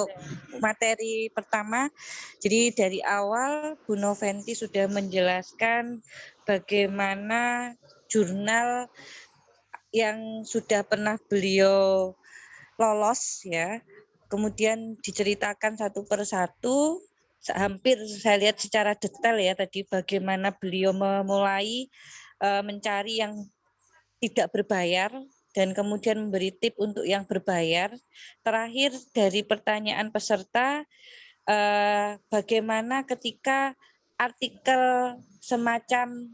untuk materi pertama. Jadi dari awal Bu Noventi sudah menjelaskan bagaimana jurnal yang sudah pernah beliau lolos ya. Kemudian diceritakan satu persatu, hampir saya lihat secara detail ya tadi bagaimana beliau memulai mencari yang tidak berbayar dan kemudian memberi tip untuk yang berbayar. Terakhir dari pertanyaan peserta, bagaimana ketika artikel semacam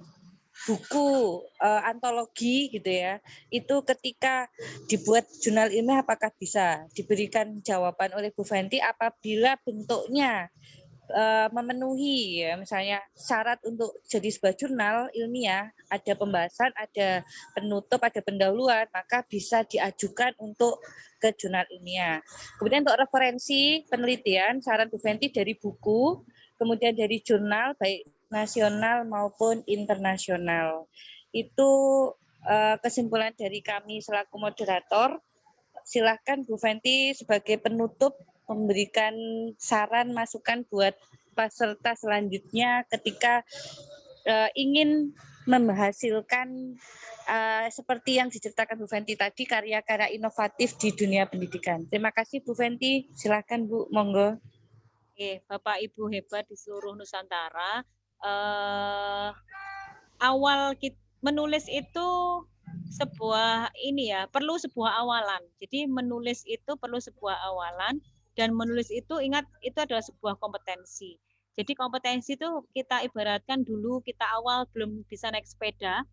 buku antologi gitu ya, itu ketika dibuat jurnal ilmiah apakah bisa diberikan jawaban oleh Bu Fenty apabila bentuknya memenuhi ya, misalnya syarat untuk jadi sebuah jurnal ilmiah, ada pembahasan, ada penutup, ada pendahuluan, maka bisa diajukan untuk ke jurnal ilmiah. Kemudian untuk referensi penelitian, saran Bu Fenty dari buku, kemudian dari jurnal baik nasional maupun internasional. Itu kesimpulan dari kami selaku moderator. Silakan Bu Fenty sebagai penutup memberikan saran masukan buat peserta selanjutnya ketika ingin menghasilkan seperti yang diceritakan Bu Fenty tadi, karya-karya inovatif di dunia pendidikan. Terima kasih Bu Fenty, silakan Bu, monggo. Oke, Bapak Ibu hebat di seluruh Nusantara. Awal kita menulis itu sebuah ini ya, perlu sebuah awalan. Jadi menulis itu perlu sebuah awalan, dan menulis itu ingat itu adalah sebuah kompetensi. Jadi kompetensi itu kita ibaratkan dulu kita awal belum bisa naik sepeda,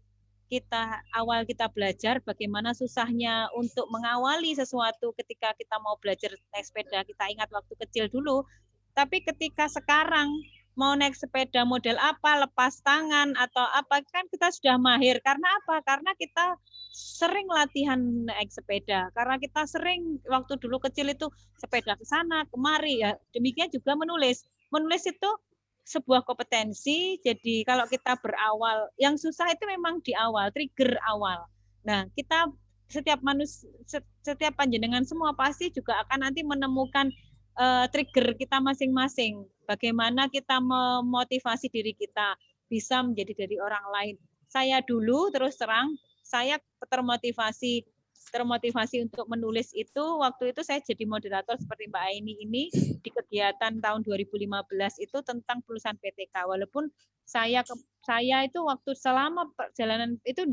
kita belajar bagaimana susahnya untuk mengawali sesuatu ketika kita mau belajar naik sepeda. Kita ingat waktu kecil dulu, tapi ketika sekarang mau naik sepeda model apa, lepas tangan atau apa, kan kita sudah mahir. Karena apa? Karena kita sering latihan naik sepeda. Karena kita sering waktu dulu kecil itu sepeda ke sana, kemari. Ya, demikian juga menulis. Menulis itu sebuah kompetensi. Jadi kalau kita berawal, yang susah itu memang di awal, trigger awal. Nah, kita setiap panjenengan semua pasti juga akan nanti menemukan trigger kita masing-masing. Bagaimana kita memotivasi diri kita bisa menjadi dari orang lain. Saya dulu terus terang, saya termotivasi untuk menulis itu waktu itu saya jadi moderator seperti Mbak Aini ini di kegiatan tahun 2015 itu tentang penulisan PTK. Walaupun saya itu waktu selama perjalanan itu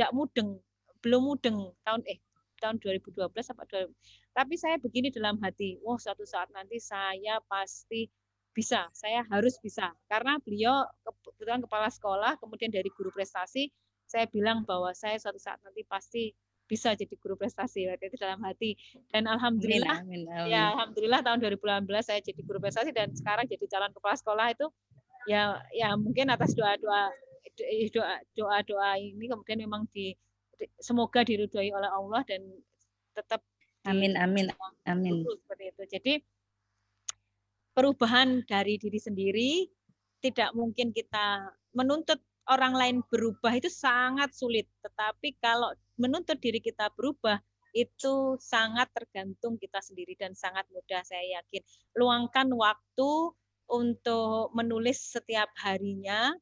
belum mudeng tahun 2012 apa 2000. Tapi saya begini dalam hati, wah suatu saat nanti saya pasti bisa, saya harus bisa. Karena beliau kebetulan kepala sekolah, kemudian dari guru prestasi, saya bilang bahwa saya suatu saat nanti pasti bisa jadi guru prestasi waktu itu dalam hati. Dan alhamdulillah, amin, amin. ya alhamdulillah tahun 2018 saya jadi guru prestasi dan sekarang jadi calon kepala sekolah itu ya mungkin atas doa-doa ini kemudian memang semoga diridhoi oleh Allah dan tetap amin seperti itu. Jadi perubahan dari diri sendiri tidak mungkin kita menuntut orang lain berubah, itu sangat sulit. Tetapi kalau menuntut diri kita berubah itu sangat tergantung kita sendiri dan sangat mudah, saya yakin. Luangkan waktu untuk menulis setiap harinya,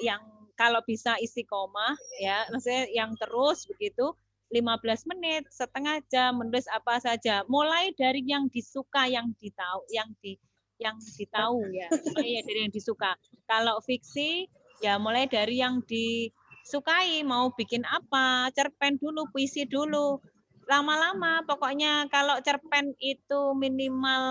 yang kalau bisa istiqomah ya, maksudnya yang terus begitu 15 menit, setengah jam menulis apa saja. Mulai dari yang disuka, yang ditahu ya. Mulai dari yang disuka. Kalau fiksi ya mulai dari yang disukai, mau bikin apa, cerpen dulu, puisi dulu. Lama-lama pokoknya kalau cerpen itu minimal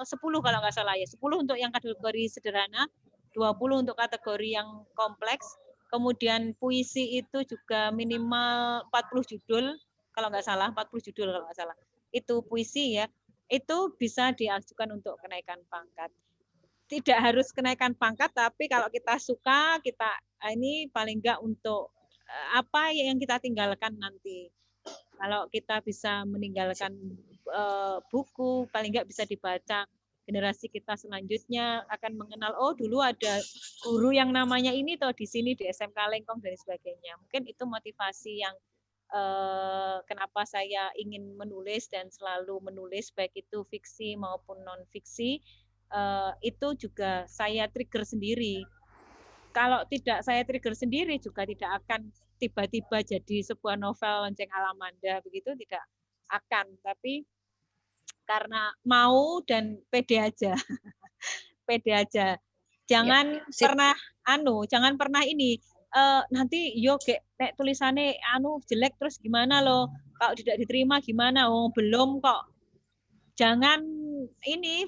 10 kalau nggak salah ya. 10 untuk yang kategori sederhana, 20 untuk kategori yang kompleks. Kemudian puisi itu juga minimal 40 judul, kalau nggak salah, 40 judul kalau nggak salah. Itu puisi ya, itu bisa diajukan untuk kenaikan pangkat. Tidak harus kenaikan pangkat, tapi kalau kita suka, kita ini paling nggak untuk apa yang kita tinggalkan nanti. Kalau kita bisa meninggalkan buku, paling nggak bisa dibaca, generasi kita selanjutnya akan mengenal, oh dulu ada guru yang namanya ini toh di sini di SMK Lengkong dan sebagainya. Mungkin itu motivasi yang kenapa saya ingin menulis dan selalu menulis baik itu fiksi maupun non fiksi, itu juga saya trigger sendiri. Kalau tidak saya trigger sendiri juga tidak akan tiba-tiba jadi sebuah novel lonceng Alamanda begitu, tidak akan. Tapi karena mau dan pede aja. Pede aja. Ya, Jangan sip. jangan pernah ini nanti yo nek tulisannya jelek terus gimana loh? Kalau tidak diterima gimana? Oh, belum kok. Jangan ini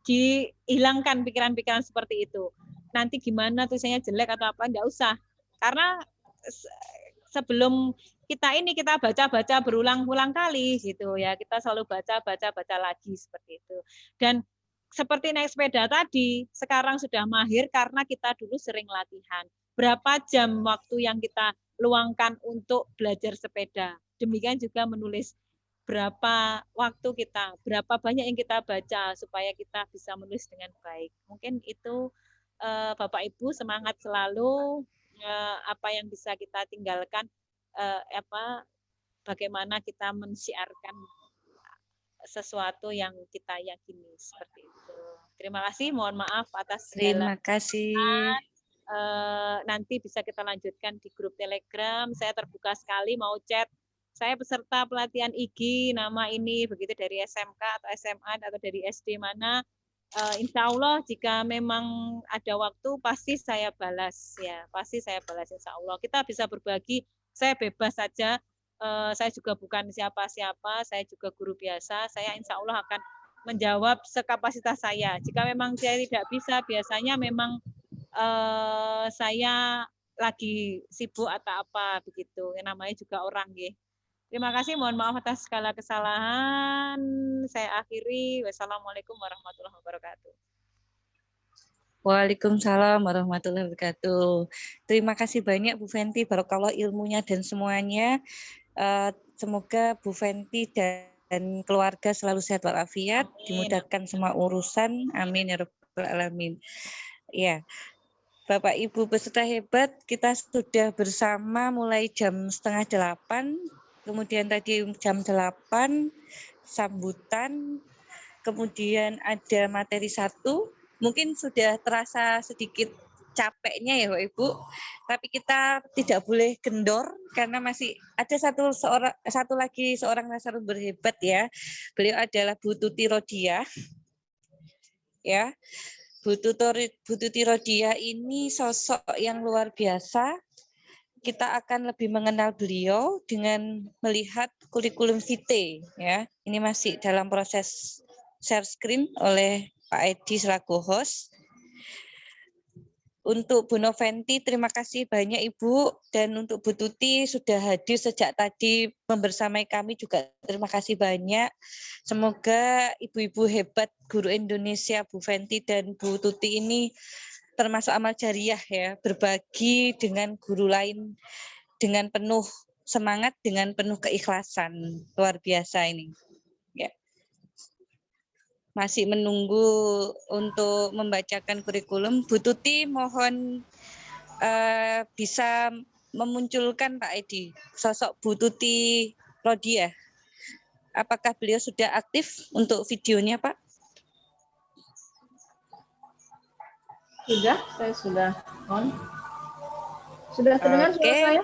dihilangkan pikiran-pikiran seperti itu. Nanti gimana tulisannya jelek atau apa? Enggak usah. Karena sebelum kita baca-baca berulang-ulang kali gitu ya. Kita selalu baca lagi seperti itu. Dan seperti naik sepeda tadi, sekarang sudah mahir karena kita dulu sering latihan. Berapa jam waktu yang kita luangkan untuk belajar sepeda. Demikian juga menulis. Berapa waktu kita, berapa banyak yang kita baca supaya kita bisa menulis dengan baik. Mungkin itu Bapak Ibu semangat selalu, apa yang bisa kita tinggalkan, bagaimana kita mensiarkan sesuatu yang kita yakini seperti itu. Terima kasih, mohon maaf atas segala Terima kasih. nanti bisa kita lanjutkan di grup Telegram. Saya terbuka sekali mau chat. Saya peserta pelatihan IG, nama ini begitu dari SMK atau SMA atau dari SD mana. Insya Allah jika memang ada waktu pasti saya balas ya, pasti saya balas Insya Allah. Kita bisa berbagi. Saya bebas saja. Saya juga bukan siapa-siapa, saya juga guru biasa. Saya insya Allah akan menjawab sekapasitas saya. Jika memang saya tidak bisa, biasanya memang saya lagi sibuk atau apa begitu. Yang namanya juga orang ya. Terima kasih, mohon maaf atas segala kesalahan. Saya akhiri. Wassalamualaikum warahmatullahi wabarakatuh. Waalaikumsalam warahmatullahi wabarakatuh. Terima kasih banyak Bu Fenty, barokallah ilmunya dan semuanya. Semoga Bu Fenty dan keluarga selalu sehat walafiat, dimudahkan semua urusan. Amin ya rabbal alamin. Ya, Bapak Ibu peserta hebat, kita sudah bersama mulai jam 7:30, kemudian tadi jam 8 sambutan, kemudian ada materi 1. Mungkin sudah terasa sedikit capeknya ya Bapak Ibu, tapi kita tidak boleh kendor karena masih ada satu lagi seorang narasumber berhebat ya. Beliau adalah Bu Tuti Rodia. Ya. Bu Tuti Rodia ini sosok yang luar biasa. Kita akan lebih mengenal beliau dengan melihat kurikulum vitae ya. Ini masih dalam proses share screen oleh Pak Edi selaku host. Untuk Bu Noventi, terima kasih banyak Ibu. Dan untuk Bu Tuti sudah hadir sejak tadi membersamai kami juga terima kasih banyak. Semoga ibu-ibu hebat guru Indonesia Bu Fenty dan Bu Tuti ini termasuk amal jariah ya, berbagi dengan guru lain dengan penuh semangat, dengan penuh keikhlasan. Luar biasa ini. Ya. Masih menunggu untuk membacakan kurikulum. Bu Tuti mohon bisa memunculkan Pak Edi sosok Bu Tuti Rodia. Apakah beliau sudah aktif untuk videonya Pak? Sudah, saya sudah on. Sudah terdengar suara saya?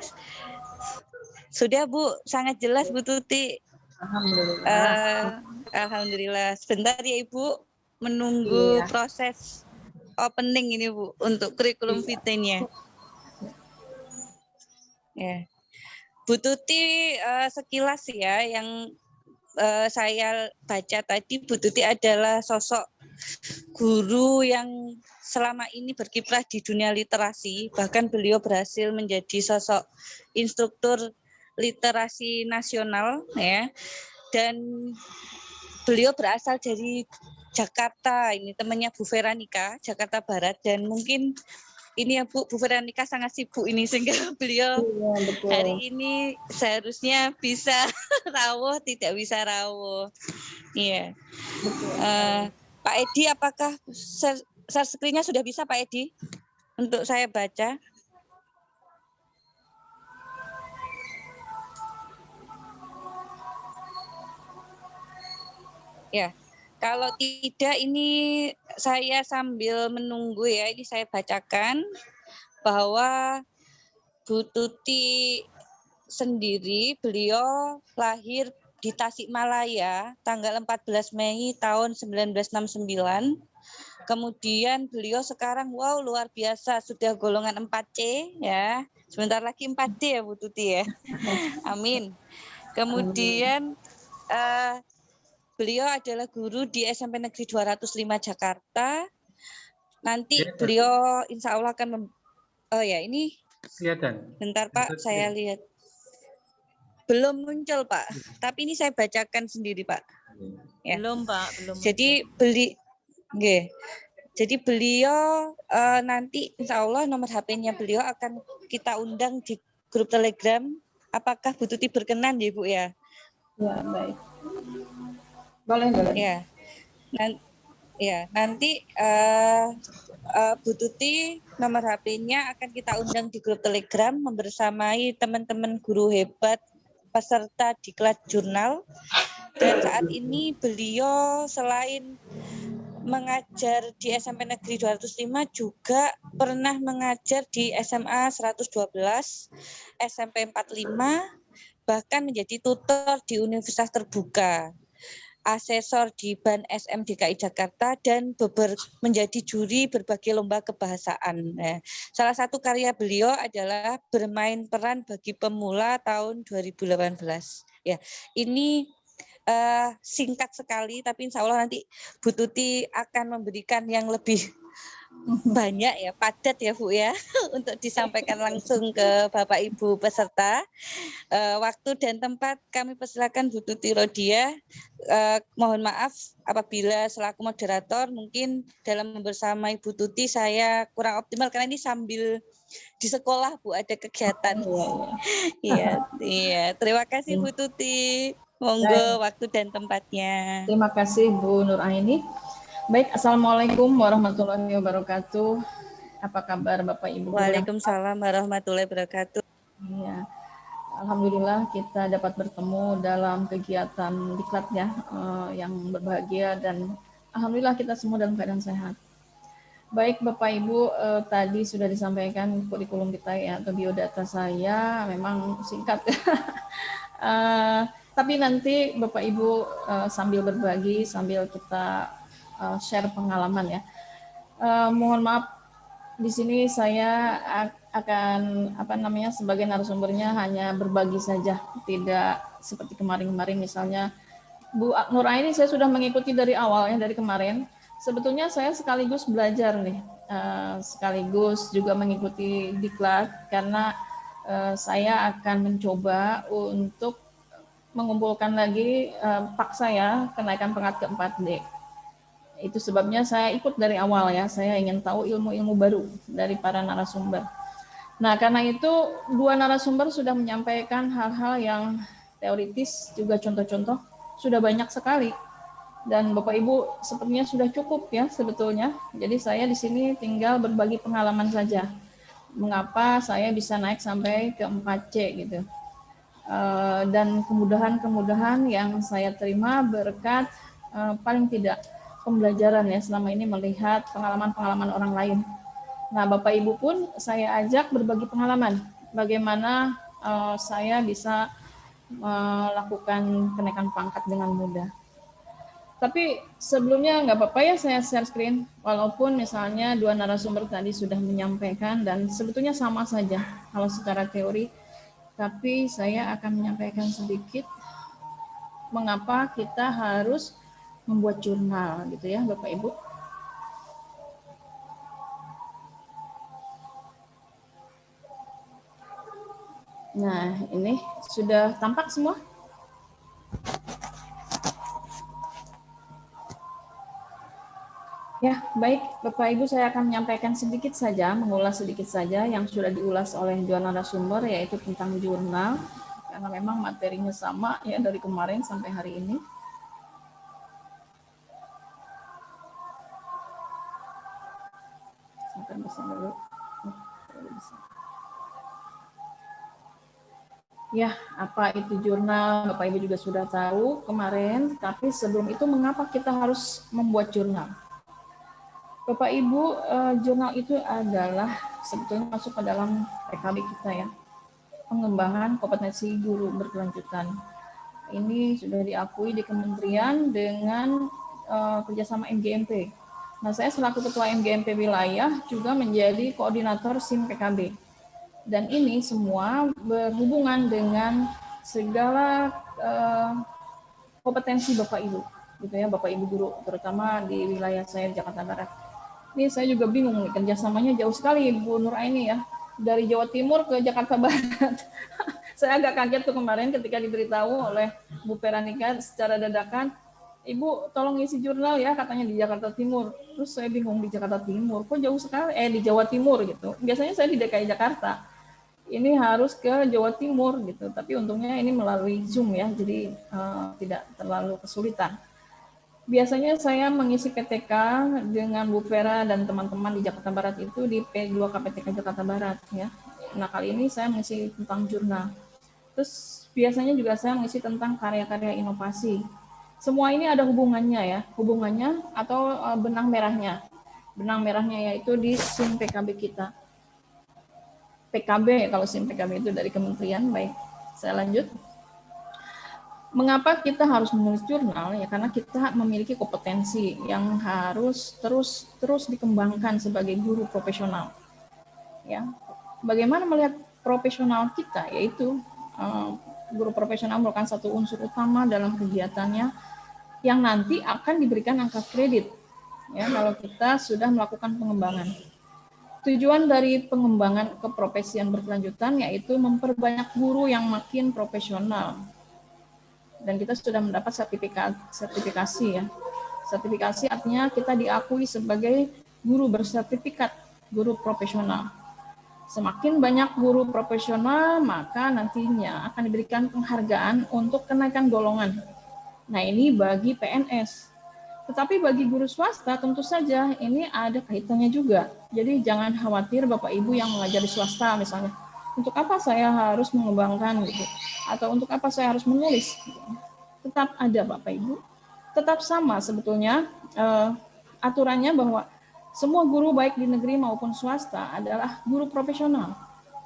Sudah Bu, sangat jelas Bu Tuti. Alhamdulillah. Alhamdulillah. Sebentar ya Ibu, menunggu proses opening ini Bu untuk kurikulum vitae-nya. Ya. Bu Tuti sekilas ya yang saya baca tadi, Bu Tuti adalah sosok guru yang selama ini berkiprah di dunia literasi, bahkan beliau berhasil menjadi sosok instruktur literasi nasional ya. Dan beliau berasal dari Jakarta, ini temannya Bu Veronica, Jakarta Barat, dan mungkin ini ya Bu Veronica sangat sibuk ini sehingga beliau hari ini seharusnya bisa rawuh, tidak bisa rawuh. Iya. Pak Edi, apakah share screen-nya sudah bisa Pak Edi untuk saya baca? Ya, kalau tidak ini saya sambil menunggu ya, ini saya bacakan bahwa Bu Tuti sendiri, beliau lahir di Tasikmalaya tanggal 14 Mei tahun 1969. Kemudian beliau sekarang wow luar biasa sudah golongan 4C ya. Sebentar lagi 4D ya Bu Tuti ya. Amin. Kemudian beliau adalah guru di SMP Negeri 205 Jakarta. Nanti beliau insya Allah akan oh ya ini kelihatan. bentar Pak saya lihat. Belum muncul Pak, tapi ini saya bacakan sendiri Pak. Ya. Belum Pak, belum. Jadi Jadi beliau nanti insya Allah nomor HP-nya beliau akan kita undang di grup Telegram. Apakah Bu Tuti berkenan ya Bu ya? Ya, baik. Boleh. Ya, nanti Bu Tuti nomor HP-nya akan kita undang di grup Telegram membersamai teman-teman guru hebat peserta diklat jurnal. Dan saat ini beliau selain mengajar di SMP Negeri 205 juga pernah mengajar di SMA 112, SMP 45, bahkan menjadi tutor di Universitas Terbuka, asesor di BAN SM DKI Jakarta, dan menjadi juri berbagai lomba kebahasaan. Nah, salah satu karya beliau adalah Bermain Peran Bagi Pemula tahun 2018. Ya, ini singkat sekali, tapi insya Allah nanti Bu Tuti akan memberikan yang lebih banyak ya, padat ya Bu ya, untuk disampaikan langsung ke Bapak Ibu peserta. Waktu dan tempat kami persilakan Bu Tuti Rodia. Mohon maaf apabila selaku moderator mungkin dalam bersama Ibu Tuti saya kurang optimal karena ini sambil di sekolah Bu ada kegiatan. Iya. Terima kasih Bu Tuti. Monggo waktu dan tempatnya. Terima kasih Bu Nur Aini. Baik, Assalamualaikum warahmatullahi wabarakatuh. Apa kabar Bapak Ibu? Waalaikumsalam warahmatullahi wabarakatuh. Iya. Alhamdulillah kita dapat bertemu dalam kegiatan diklat ya, yang berbahagia, dan alhamdulillah kita semua dalam keadaan sehat. Baik Bapak Ibu, tadi sudah disampaikan kurikulum kita ya, atau biodata saya memang singkat. Tapi nanti Bapak Ibu sambil berbagi, sambil kita share pengalaman ya. Mohon maaf di sini saya akan sebagai narasumbernya hanya berbagi saja, tidak seperti kemarin-kemarin misalnya Bu Nur Aini saya sudah mengikuti dari awal ya, dari kemarin. Sebetulnya saya sekaligus belajar nih, sekaligus juga mengikuti diklat karena saya akan mencoba untuk mengumpulkan lagi paksa ya kenaikan pangkat ke 4D. Itu sebabnya saya ikut dari awal ya, saya ingin tahu ilmu-ilmu baru dari para narasumber. Nah karena itu dua narasumber sudah menyampaikan hal-hal yang teoritis, juga contoh-contoh sudah banyak sekali. Dan Bapak Ibu sepertinya sudah cukup ya sebetulnya. Jadi saya di sini tinggal berbagi pengalaman saja. Mengapa saya bisa naik sampai ke 4C gitu. Dan kemudahan-kemudahan yang saya terima berkat paling tidak pembelajaran ya selama ini melihat pengalaman-pengalaman orang lain. Nah, Bapak Ibu pun saya ajak berbagi pengalaman bagaimana saya bisa melakukan kenaikan pangkat dengan mudah. Tapi sebelumnya nggak apa-apa ya saya share screen, walaupun misalnya dua narasumber tadi sudah menyampaikan dan sebetulnya sama saja kalau secara teori. Tapi saya akan menyampaikan sedikit mengapa kita harus membuat jurnal gitu ya Bapak Ibu. Nah ini sudah tampak semua? Ya, baik Bapak Ibu, saya akan menyampaikan sedikit saja, mengulas sedikit saja yang sudah diulas oleh dua narasumber, yaitu tentang jurnal, karena memang materinya sama ya dari kemarin sampai hari ini. Sampai bisa dulu. Ya, apa itu jurnal? Bapak Ibu juga sudah tahu kemarin, tapi sebelum itu mengapa kita harus membuat jurnal? Bapak Ibu, jurnal itu adalah sebetulnya masuk ke dalam PKB kita ya, pengembangan kompetensi guru berkelanjutan. Ini sudah diakui di kementerian dengan kerjasama MGMP. Nah, saya selaku Ketua MGMP wilayah juga menjadi koordinator SIM PKB. Dan ini semua berhubungan dengan segala kompetensi Bapak Ibu, gitu ya, Bapak Ibu guru, terutama di wilayah saya Jakarta Barat. Ini saya juga bingung nih, kerjasamanya jauh sekali Bu Nur Aini ya, dari Jawa Timur ke Jakarta Barat. Saya agak kaget tuh kemarin ketika diberitahu oleh Bu Peranika secara dadakan, Ibu tolong isi jurnal ya, katanya di Jakarta Timur. Terus saya bingung, di Jakarta Timur, kok jauh sekali, di Jawa Timur gitu. Biasanya saya di DKI Jakarta, ini harus ke Jawa Timur gitu. Tapi untungnya ini melalui Zoom ya, jadi tidak terlalu kesulitan. Biasanya saya mengisi PTK dengan Bu Vera dan teman-teman di Jakarta Barat itu di P2 KPTK Jakarta Barat ya. Nah, kali ini saya mengisi tentang jurnal. Terus biasanya juga saya mengisi tentang karya-karya inovasi. Semua ini ada hubungannya ya, hubungannya atau benang merahnya. Benang merahnya yaitu di SIM PKB kita. PKB, kalau SIM PKB itu dari kementerian, baik. Saya lanjut. Mengapa kita harus menulis jurnal? Ya karena kita memiliki kompetensi yang harus terus dikembangkan sebagai guru profesional. Ya, bagaimana melihat profesional kita? Yaitu guru profesional merupakan satu unsur utama dalam kegiatannya yang nanti akan diberikan angka kredit. Ya, kalau kita sudah melakukan pengembangan. Tujuan dari pengembangan keprofesian berkelanjutan yaitu memperbanyak guru yang makin profesional. Dan kita sudah mendapat sertifikasi ya. Sertifikasi artinya kita diakui sebagai guru bersertifikat, guru profesional. Semakin banyak guru profesional, maka nantinya akan diberikan penghargaan untuk kenaikan golongan. Nah, ini bagi PNS. Tetapi bagi guru swasta tentu saja ini ada kaitannya juga. Jadi jangan khawatir Bapak Ibu yang mengajar di swasta misalnya. Untuk apa saya harus mengembangkan gitu? Atau untuk apa saya harus menulis? Tetap ada Bapak Ibu. Tetap sama sebetulnya aturannya bahwa semua guru baik di negeri maupun swasta adalah guru profesional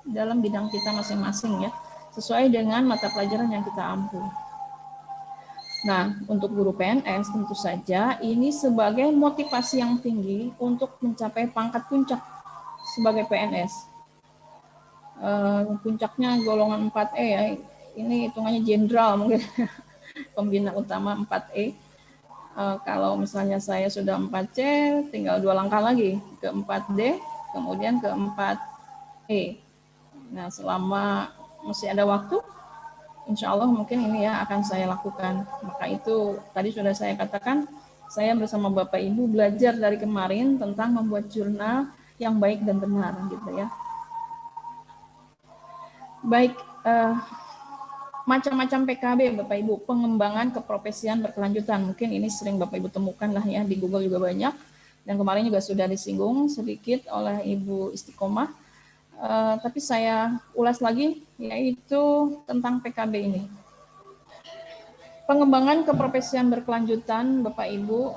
dalam bidang kita masing-masing ya, sesuai dengan mata pelajaran yang kita ampu. Nah, untuk guru PNS tentu saja ini sebagai motivasi yang tinggi untuk mencapai pangkat puncak sebagai PNS. Puncaknya golongan 4E ya, ini hitungannya jenderal mungkin, pembina utama 4E. Kalau misalnya saya sudah 4C, tinggal 2 langkah lagi ke 4D, kemudian ke 4E. Nah, selama masih ada waktu, insya Allah mungkin ini ya akan saya lakukan. Maka itu tadi sudah saya katakan, saya bersama Bapak Ibu belajar dari kemarin tentang membuat jurnal yang baik dan benar gitu ya. Baik, macam-macam PKB Bapak Ibu, pengembangan keprofesian berkelanjutan. Mungkin ini sering Bapak Ibu temukan lah ya, di Google juga banyak. Dan kemarin juga sudah disinggung sedikit oleh Ibu Istiqomah. Tapi saya ulas lagi, yaitu tentang PKB ini. Pengembangan keprofesian berkelanjutan Bapak Ibu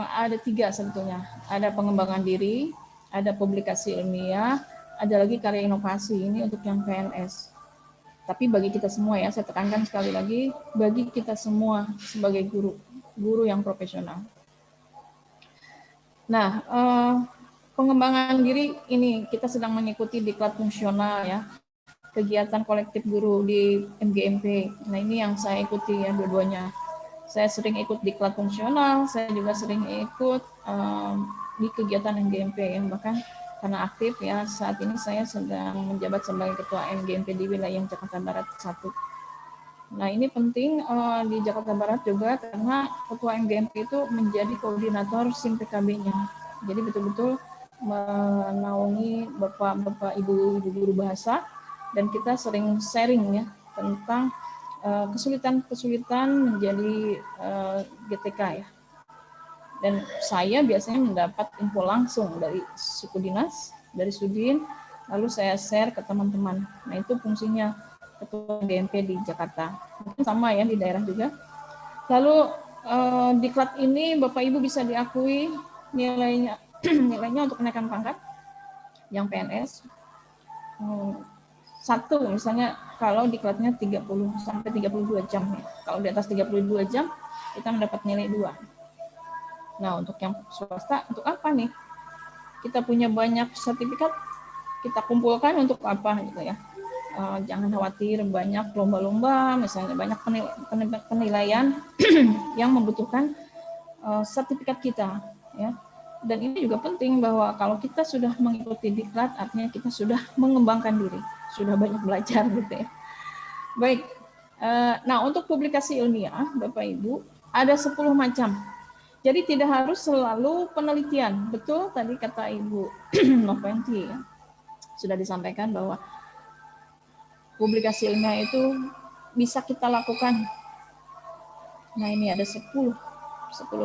ada 3 sebetulnya. Ada pengembangan diri, ada publikasi ilmiah, ada lagi karya inovasi, ini untuk yang PNS. Tapi bagi kita semua ya, saya tekankan sekali lagi, bagi kita semua sebagai guru yang profesional. Nah, pengembangan diri ini kita sedang mengikuti diklat fungsional ya, kegiatan kolektif guru di MGMP. Nah, ini yang saya ikuti ya dua-duanya. Saya sering ikut diklat fungsional, saya juga sering ikut di kegiatan MGMP ya, bahkan karena aktif ya, saat ini saya sedang menjabat sebagai Ketua MGMP di wilayah Jakarta Barat 1. Nah, ini penting di Jakarta Barat juga karena Ketua MGMP itu menjadi koordinator SIM PKB-nya. Jadi betul-betul menaungi Bapak Ibu guru bahasa, dan kita sering sharing ya tentang kesulitan-kesulitan menjadi GTK ya. Dan saya biasanya mendapat info langsung dari suku dinas, dari Sudin, lalu saya share ke teman-teman. Nah, itu fungsinya ketua DMP di Jakarta. Mungkin sama ya di daerah juga. Lalu diklat ini Bapak Ibu bisa diakui nilainya nilainya untuk kenaikan pangkat yang PNS. Satu misalnya kalau diklatnya 30 sampai 32 jam ya. Kalau di atas 32 jam kita mendapat nilai 2. Nah, untuk yang swasta untuk apa nih? Kita punya banyak sertifikat, kita kumpulkan untuk apa gitu ya. Jangan khawatir, banyak lomba-lomba, misalnya banyak penilaian yang membutuhkan sertifikat kita ya. Dan ini juga penting bahwa kalau kita sudah mengikuti diklat, artinya kita sudah mengembangkan diri, sudah banyak belajar gitu ya. Baik, nah untuk publikasi ilmiah Bapak Ibu ada 10 macam. Jadi tidak harus selalu penelitian. Betul tadi kata Ibu Noventi ya, sudah disampaikan bahwa publikasi ilmiah itu bisa kita lakukan. Nah ini ada 10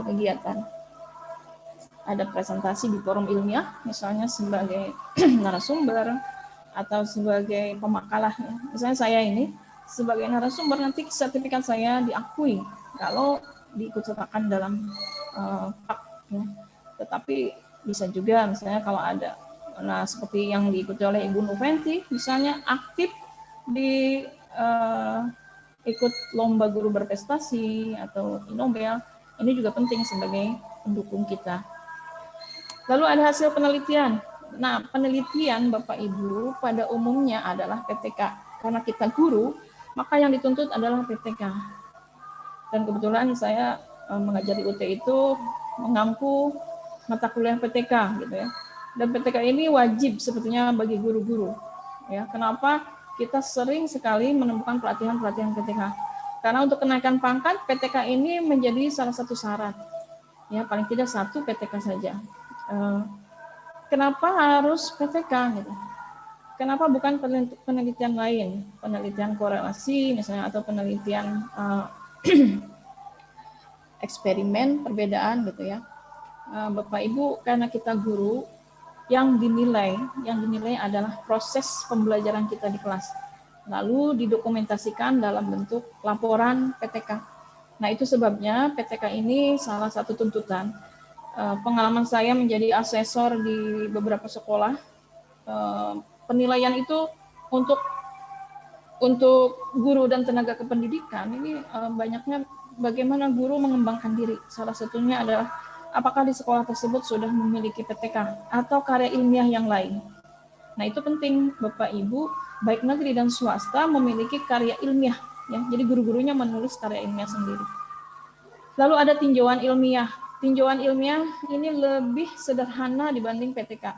kegiatan. Ada presentasi di forum ilmiah, misalnya sebagai narasumber atau sebagai pemakalah. Ya. Misalnya saya ini sebagai narasumber, nanti sertifikat saya diakui kalau diikutsertakan dalam ya. Tetapi bisa juga misalnya kalau ada, nah seperti yang diikuti oleh Ibu Noventi, misalnya aktif di ikut lomba guru berprestasi atau Nobel, ini juga penting sebagai pendukung kita. Lalu ada hasil penelitian. Nah, penelitian Bapak Ibu pada umumnya adalah PTK. Karena kita guru, maka yang dituntut adalah PTK. Dan kebetulan saya mengajar di UT itu mengampu mata kuliah PTK gitu ya. Dan PTK ini wajib sebetulnya bagi guru-guru. Ya, kenapa? Kita sering sekali menemukan pelatihan-pelatihan PTK. Karena untuk kenaikan pangkat, PTK ini menjadi salah satu syarat. Ya, paling tidak 1 PTK saja. Kenapa harus PTK gitu? Kenapa bukan penelitian lain, penelitian korelasi misalnya atau penelitian eksperimen perbedaan gitu ya. Bapak Ibu, karena kita guru, yang dinilai adalah proses pembelajaran kita di kelas. Lalu didokumentasikan dalam bentuk laporan PTK. Nah, itu sebabnya PTK ini salah satu tuntutan. Pengalaman saya menjadi asesor di beberapa sekolah, penilaian itu untuk guru dan tenaga kependidikan ini banyaknya bagaimana guru mengembangkan diri. Salah satunya adalah apakah di sekolah tersebut sudah memiliki PTK atau karya ilmiah yang lain. Nah, itu penting Bapak Ibu, baik negeri dan swasta memiliki karya ilmiah ya. Jadi guru-gurunya menulis karya ilmiah sendiri. Lalu ada tinjauan ilmiah. Tinjauan ilmiah ini lebih sederhana dibanding PTK.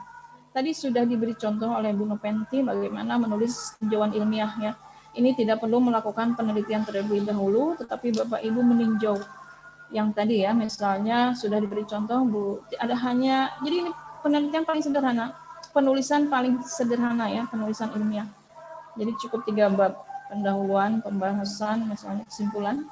Tadi sudah diberi contoh oleh Bu Noventi bagaimana menulis tinjauan ilmiah ya. Ini tidak perlu melakukan penelitian terlebih dahulu, tetapi Bapak Ibu meninjau. Yang tadi ya, misalnya sudah diberi contoh Bu, ada hanya, jadi ini penelitian paling sederhana, penulisan paling sederhana ya, penulisan ilmiah. Jadi cukup 3 bab, pendahuluan, pembahasan, misalnya kesimpulan.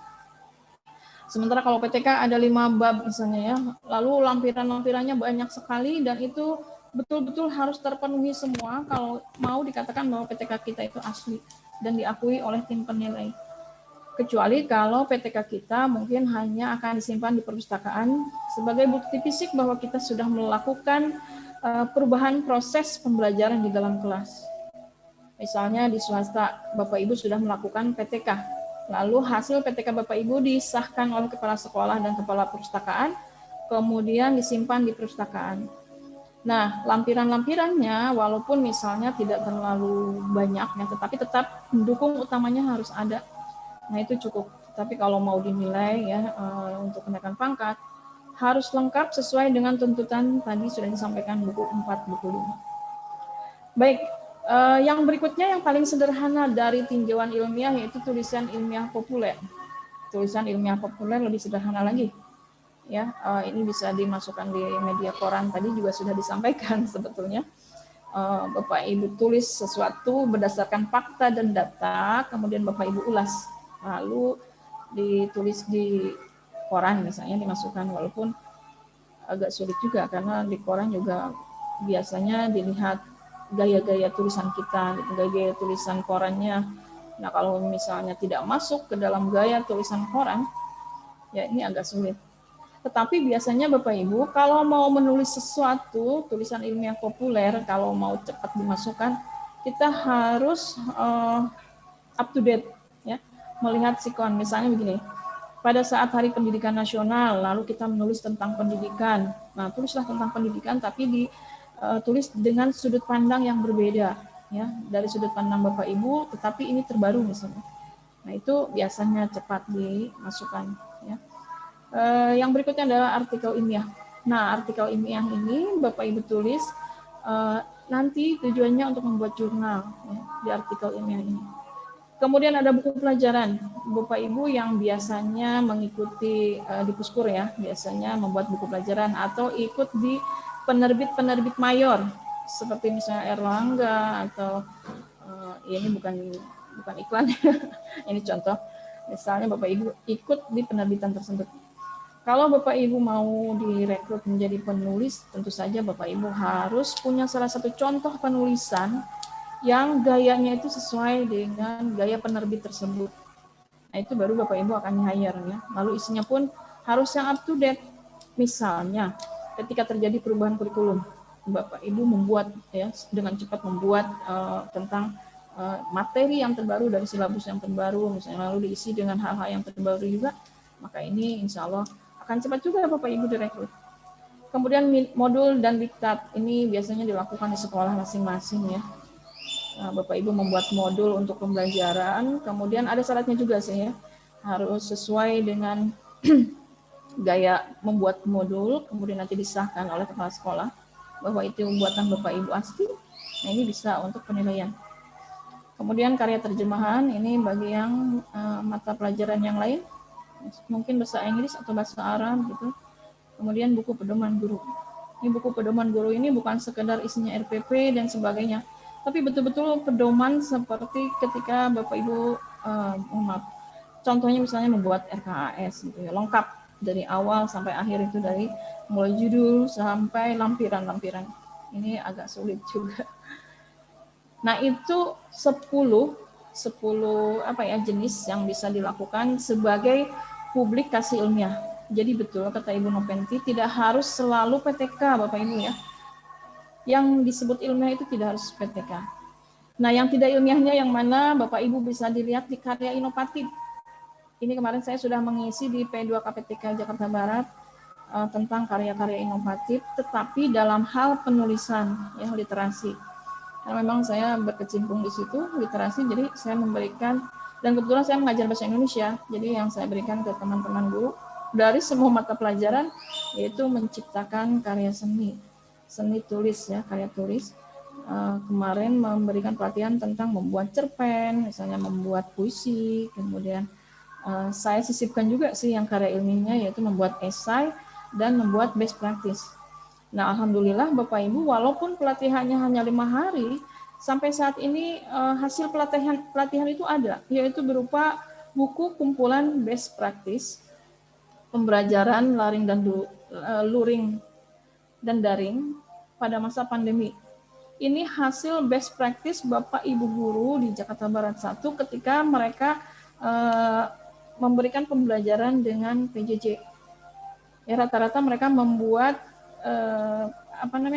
Sementara kalau PTK ada 5 bab misalnya ya, lalu lampiran-lampirannya banyak sekali dan itu betul-betul harus terpenuhi semua kalau mau dikatakan bahwa PTK kita itu asli dan diakui oleh tim penilai. Kecuali kalau PTK kita mungkin hanya akan disimpan di perpustakaan sebagai bukti fisik bahwa kita sudah melakukan perubahan proses pembelajaran di dalam kelas. Misalnya di swasta, Bapak Ibu sudah melakukan PTK. Lalu hasil PTK Bapak Ibu disahkan oleh kepala sekolah dan kepala perpustakaan, kemudian disimpan di perpustakaan. Nah, lampiran-lampirannya walaupun misalnya tidak terlalu banyak ya, tetapi tetap pendukung utamanya harus ada. Nah, itu cukup. Tapi kalau mau dinilai ya untuk kenaikan pangkat harus lengkap sesuai dengan tuntutan tadi sudah disampaikan buku 4, buku 5. Baik. Yang berikutnya yang paling sederhana dari tinjauan ilmiah yaitu tulisan ilmiah populer. Tulisan ilmiah populer lebih sederhana lagi. Ya, ini bisa dimasukkan di media koran tadi juga sudah disampaikan sebetulnya. Bapak Ibu tulis sesuatu berdasarkan fakta dan data, kemudian Bapak Ibu ulas. Lalu ditulis di koran misalnya dimasukkan, walaupun agak sulit juga karena di koran juga biasanya dilihat gaya-gaya tulisan kita, gaya-gaya tulisan korannya Nah, kalau misalnya tidak masuk ke dalam gaya tulisan koran, ya ini agak sulit. Tetapi biasanya Bapak Ibu, kalau mau menulis sesuatu, tulisan ilmiah populer, kalau mau cepat dimasukkan, kita harus up to date, ya, melihat sikon. Misalnya begini, pada saat Hari Pendidikan Nasional, lalu kita menulis tentang pendidikan. Nah, tulislah tentang pendidikan, tapi ditulis dengan sudut pandang yang berbeda, ya, dari sudut pandang Bapak Ibu, tetapi ini terbaru misalnya. Nah, itu biasanya cepat dimasukkan, ya. Yang berikutnya adalah artikel ilmiah. Nah, artikel ilmiah ini Bapak Ibu tulis nanti tujuannya untuk membuat jurnal, ya, di artikel ilmiah ini. Kemudian ada buku pelajaran. Bapak Ibu yang biasanya mengikuti di Puskur, ya, biasanya membuat buku pelajaran atau ikut di penerbit-penerbit mayor seperti misalnya Erlangga atau ya ini bukan iklan, ini contoh. Misalnya Bapak Ibu ikut di penerbitan tersebut. Kalau Bapak Ibu mau direkrut menjadi penulis, tentu saja Bapak Ibu harus punya salah satu contoh penulisan yang gayanya itu sesuai dengan gaya penerbit tersebut. Nah, itu baru Bapak Ibu akan hire, ya. Lalu isinya pun harus yang up to date. Misalnya, ketika terjadi perubahan kurikulum, Bapak Ibu membuat, ya, dengan cepat membuat tentang materi yang terbaru dari silabus yang terbaru, misalnya, lalu diisi dengan hal-hal yang terbaru juga, maka ini insya Allah akan cepat juga Bapak Ibu direkrut. Kemudian modul dan diktat ini biasanya dilakukan di sekolah masing-masing, ya. Nah, Bapak Ibu membuat modul untuk pembelajaran, kemudian ada syaratnya juga sih, ya, harus sesuai dengan gaya membuat modul, kemudian nanti disahkan oleh kepala sekolah bahwa itu buatan Bapak Ibu asli. Nah, ini bisa untuk penilaian. Kemudian karya terjemahan ini bagi yang mata pelajaran yang lain, mungkin bahasa Inggris atau bahasa Arab gitu. Kemudian buku pedoman guru. Ini buku pedoman guru ini bukan sekedar isinya RPP dan sebagainya, tapi betul-betul pedoman seperti ketika Bapak Ibu contohnya misalnya membuat RKAS gitu, ya, lengkap dari awal sampai akhir, itu dari mulai judul sampai lampiran-lampiran. Ini agak sulit juga. Nah, itu 10 jenis yang bisa dilakukan sebagai publikasi ilmiah. Jadi betul kata Ibu Nopenti, tidak harus selalu PTK Bapak Ibu, ya. Yang disebut ilmiah itu tidak harus PTK. Nah, yang tidak ilmiahnya yang mana Bapak Ibu bisa dilihat di karya inovatif. Ini kemarin saya sudah mengisi di P2 KPTK Jakarta Barat tentang karya-karya inovatif, tetapi dalam hal penulisan, ya, literasi. Karena memang saya berkecimpung di situ, literasi, jadi saya memberikan, dan kebetulan saya mengajar bahasa Indonesia, jadi yang saya berikan ke teman-teman guru dari semua mata pelajaran, yaitu menciptakan karya seni tulis, ya, karya tulis. Kemarin memberikan pelatihan tentang membuat cerpen, misalnya membuat puisi, kemudian saya sisipkan juga sih yang karya ilmiahnya, yaitu membuat esai dan membuat best practice. Nah, alhamdulillah Bapak Ibu, walaupun pelatihannya hanya 5 hari, sampai saat ini hasil pelatihan itu ada, yaitu berupa buku kumpulan best practice, pembelajaran luring dan daring pada masa pandemi. Ini hasil best practice Bapak Ibu guru di Jakarta Barat 1 ketika mereka memberikan pembelajaran dengan PJJ. Ya, rata-rata mereka membuat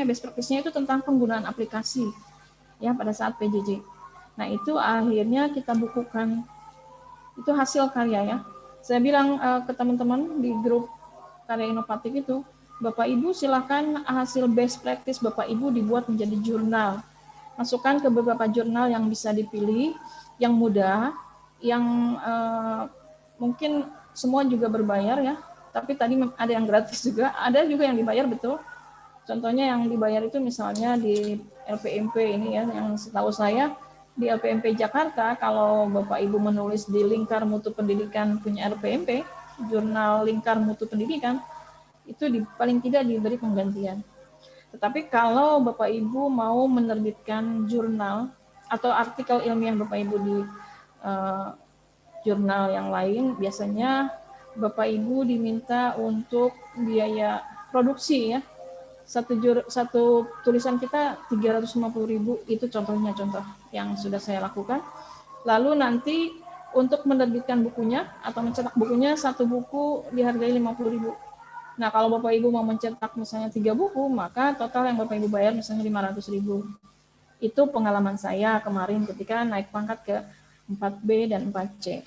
best practice-nya itu tentang penggunaan aplikasi, ya, pada saat PJJ. Nah, itu akhirnya kita bukukan. Itu hasil karya, ya. Saya bilang ke teman-teman di grup karya inovatif itu, Bapak Ibu silakan hasil best practice Bapak Ibu dibuat menjadi jurnal. Masukkan ke beberapa jurnal yang bisa dipilih, yang mudah, yang mungkin semua juga berbayar, ya. Tapi tadi ada yang gratis juga, ada juga yang dibayar, betul. Contohnya yang dibayar itu misalnya di LPMP ini, ya, yang setahu saya di LPMP Jakarta, kalau Bapak Ibu menulis di Lingkar Mutu Pendidikan punya LPMP, jurnal Lingkar Mutu Pendidikan, itu paling tidak diberi penggantian. Tetapi kalau Bapak Ibu mau menerbitkan jurnal atau artikel ilmiah Bapak Ibu di jurnal yang lain, biasanya Bapak Ibu diminta untuk biaya produksi, ya. Satu tulisan kita 350.000, itu contoh yang sudah saya lakukan. Lalu nanti untuk menerbitkan bukunya atau mencetak bukunya, satu buku dihargai 50.000. Nah, kalau Bapak Ibu mau mencetak misalnya 3 buku, maka total yang Bapak Ibu bayar misalnya 500.000. Itu pengalaman saya kemarin ketika naik pangkat ke 4B dan 4C.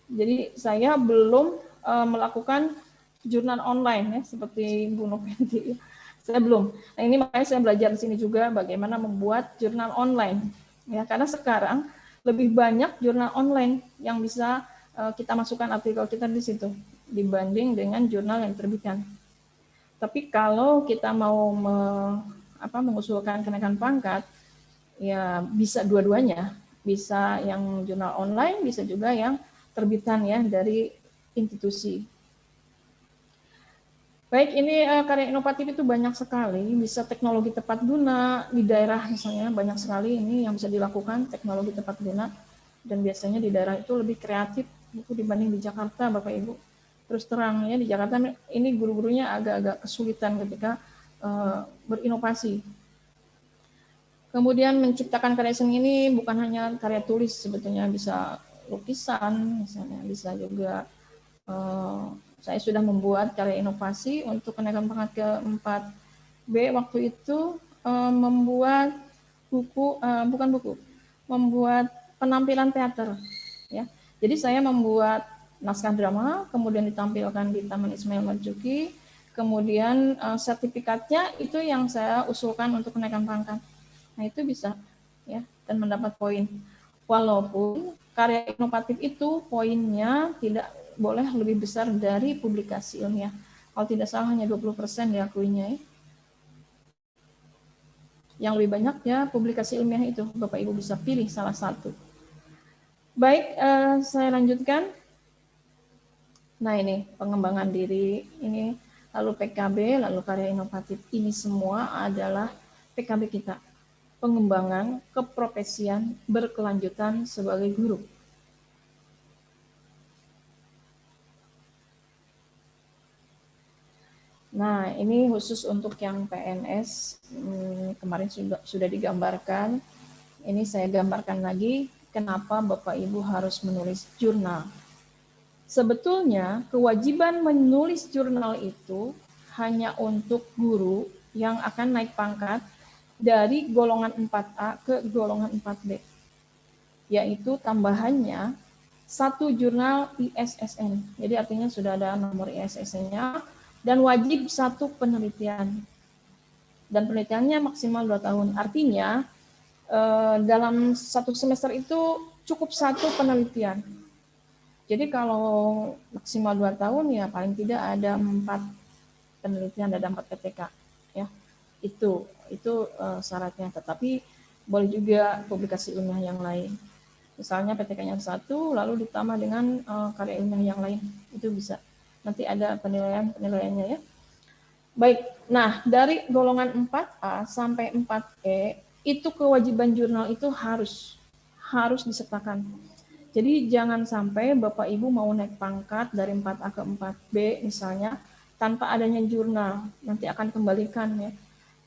Jadi saya belum melakukan jurnal online ya seperti Bu Noventi. Saya belum. Nah, ini makanya saya belajar di sini juga bagaimana membuat jurnal online. Ya, karena sekarang lebih banyak jurnal online yang bisa kita masukkan artikel kita di situ dibanding dengan jurnal yang diterbitkan. Tapi kalau kita mau mengusulkan kenaikan pangkat, ya bisa dua-duanya. Bisa yang jurnal online, bisa juga yang terbitan ya dari institusi. Baik, ini karya inovatif itu banyak sekali, bisa teknologi tepat guna di daerah misalnya banyak sekali ini yang bisa dilakukan teknologi tepat guna, dan biasanya di daerah itu lebih kreatif itu dibanding di Jakarta, Bapak Ibu. Terus terang ya, di Jakarta ini guru-gurunya agak-agak kesulitan ketika berinovasi. Kemudian menciptakan karya seni ini bukan hanya karya tulis, sebetulnya bisa lukisan, misalnya bisa juga saya sudah membuat karya inovasi untuk kenaikan pangkat ke 4B waktu itu membuat buku, membuat penampilan teater. Ya, jadi saya membuat naskah drama, kemudian ditampilkan di Taman Ismail Marzuki, kemudian sertifikatnya itu yang saya usulkan untuk kenaikan pangkat. Nah, itu bisa ya dan mendapat poin. Walaupun karya inovatif itu poinnya tidak boleh lebih besar dari publikasi ilmiah. Kalau tidak salah hanya 20% diakuinya ya. Yang lebih banyak ya publikasi ilmiah itu. Bapak Ibu bisa pilih salah satu. Baik, saya lanjutkan. Nah, ini pengembangan diri, ini lalu PKB, lalu karya inovatif. Ini semua adalah PKB kita. Pengembangan keprofesian berkelanjutan sebagai guru. Nah, ini khusus untuk yang PNS, kemarin sudah digambarkan. Ini saya gambarkan lagi, kenapa Bapak Ibu harus menulis jurnal. Sebetulnya, kewajiban menulis jurnal itu hanya untuk guru yang akan naik pangkat dari golongan 4A ke golongan 4B, yaitu tambahannya satu jurnal ISSN. Jadi artinya sudah ada nomor ISSN-nya dan wajib satu penelitian. Dan penelitiannya maksimal 2 tahun. Artinya dalam satu semester itu cukup satu penelitian. Jadi kalau maksimal 2 tahun ya paling tidak ada 4 penelitian, ada 4 PTK ya. Itu syaratnya, tetapi boleh juga publikasi ilmiah yang lain. Misalnya PTK-nya 1 lalu ditambah dengan karya ilmiah yang lain, itu bisa. Nanti ada penilaiannya ya. Baik, nah dari golongan 4A sampai 4E itu kewajiban jurnal itu harus disertakan. Jadi jangan sampai Bapak Ibu mau naik pangkat dari 4A ke 4B misalnya tanpa adanya jurnal, nanti akan kembalikan ya.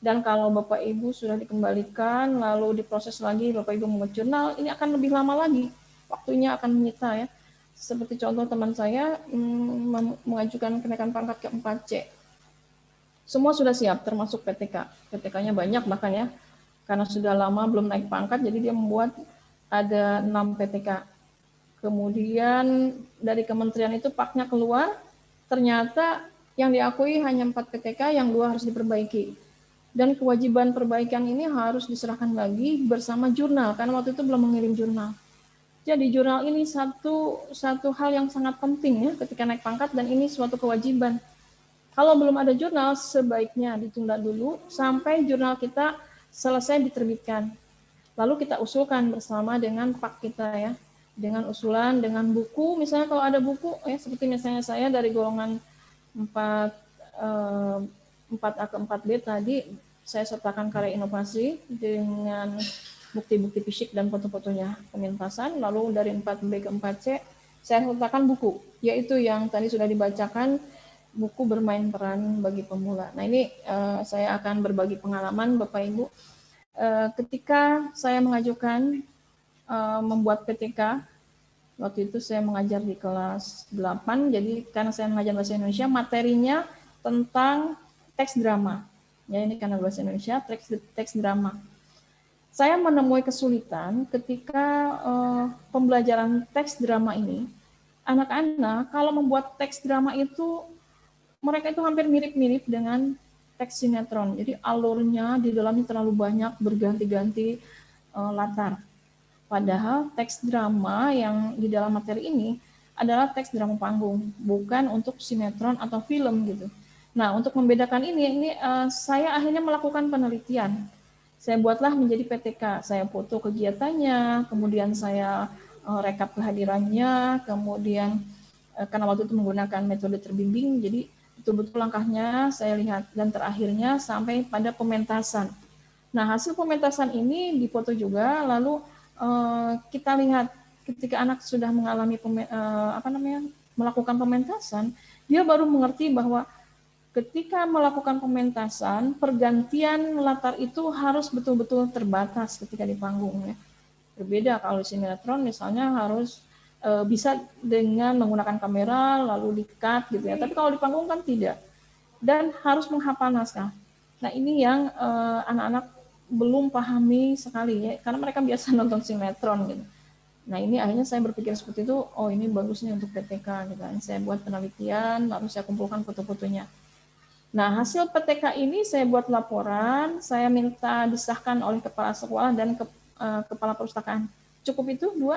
Dan kalau Bapak Ibu sudah dikembalikan lalu diproses lagi Bapak Ibu membuat jurnal, ini akan lebih lama lagi, waktunya akan menyita ya. Seperti contoh teman saya mengajukan kenaikan pangkat ke 4C. Semua sudah siap termasuk PTK. PTK-nya banyak bahkan ya. Karena sudah lama belum naik pangkat jadi dia membuat ada 6 PTK. Kemudian dari kementerian itu paknya keluar, ternyata yang diakui hanya 4 PTK, yang 2 harus diperbaiki. Dan kewajiban perbaikan ini harus diserahkan lagi bersama jurnal, karena waktu itu belum mengirim jurnal. Jadi jurnal ini satu hal yang sangat penting ya ketika naik pangkat, dan ini suatu kewajiban. Kalau belum ada jurnal, sebaiknya ditunda dulu sampai jurnal kita selesai diterbitkan. Lalu kita usulkan bersama dengan pak kita ya, dengan usulan, dengan buku, misalnya kalau ada buku, ya seperti misalnya saya dari golongan 4A ke 4B tadi, saya sertakan karya inovasi dengan bukti-bukti fisik dan foto-fotonya pemintasan, lalu dari 4B ke 4C, saya sertakan buku, yaitu yang tadi sudah dibacakan, buku bermain peran bagi pemula. Nah ini saya akan berbagi pengalaman Bapak Ibu. Ketika saya mengajukan membuat PTK. Waktu itu saya mengajar di kelas 8, jadi karena saya mengajar bahasa Indonesia, materinya tentang teks drama. Ya, ini karena bahasa Indonesia, teks drama. Saya menemui kesulitan ketika pembelajaran teks drama ini, anak-anak kalau membuat teks drama itu, mereka itu hampir mirip-mirip dengan teks sinetron. Jadi alurnya di dalamnya terlalu banyak, berganti-ganti latar. Padahal teks drama yang di dalam materi ini adalah teks drama panggung, bukan untuk sinetron atau film gitu. Nah, untuk membedakan ini saya akhirnya melakukan penelitian. Saya buatlah menjadi PTK. Saya foto kegiatannya, kemudian saya rekap kehadirannya, kemudian karena waktu itu menggunakan metode terbimbing, jadi betul-betul langkahnya saya lihat, dan terakhirnya sampai pada pementasan. Nah, hasil pementasan ini difoto juga, lalu kita lihat ketika anak sudah mengalami melakukan pementasan, dia baru mengerti bahwa ketika melakukan pementasan, pergantian latar itu harus betul-betul terbatas ketika di panggung. Ya. Berbeda kalau sinetron misalnya harus bisa dengan menggunakan kamera lalu di-cut gitu ya. Tapi kalau di panggung kan tidak. Dan harus menghafal naskah. Nah, ini yang anak-anak belum pahami sekali ya, karena mereka biasa nonton sinetron gitu. Nah, ini akhirnya saya berpikir seperti itu, oh ini bagusnya untuk PTK gitu kan. Saya buat penelitian, lalu saya kumpulkan foto-fotonya. Nah, hasil PTK ini saya buat laporan, saya minta disahkan oleh kepala sekolah dan kepala perpustakaan. Cukup itu 2.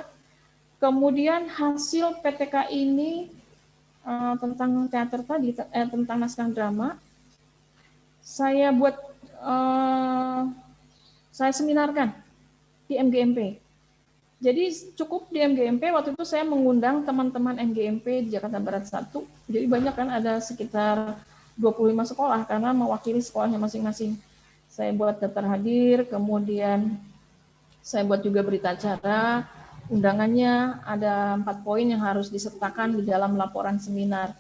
Kemudian hasil PTK ini tentang teater tadi, tentang naskah drama, saya buat saya seminarkan di MGMP. Jadi cukup di MGMP, waktu itu saya mengundang teman-teman MGMP di Jakarta Barat 1. Jadi banyak kan, ada sekitar 25 sekolah karena mewakili sekolahnya masing-masing. Saya buat daftar hadir, kemudian saya buat juga berita acara, undangannya ada 4 poin yang harus disertakan di dalam laporan seminar.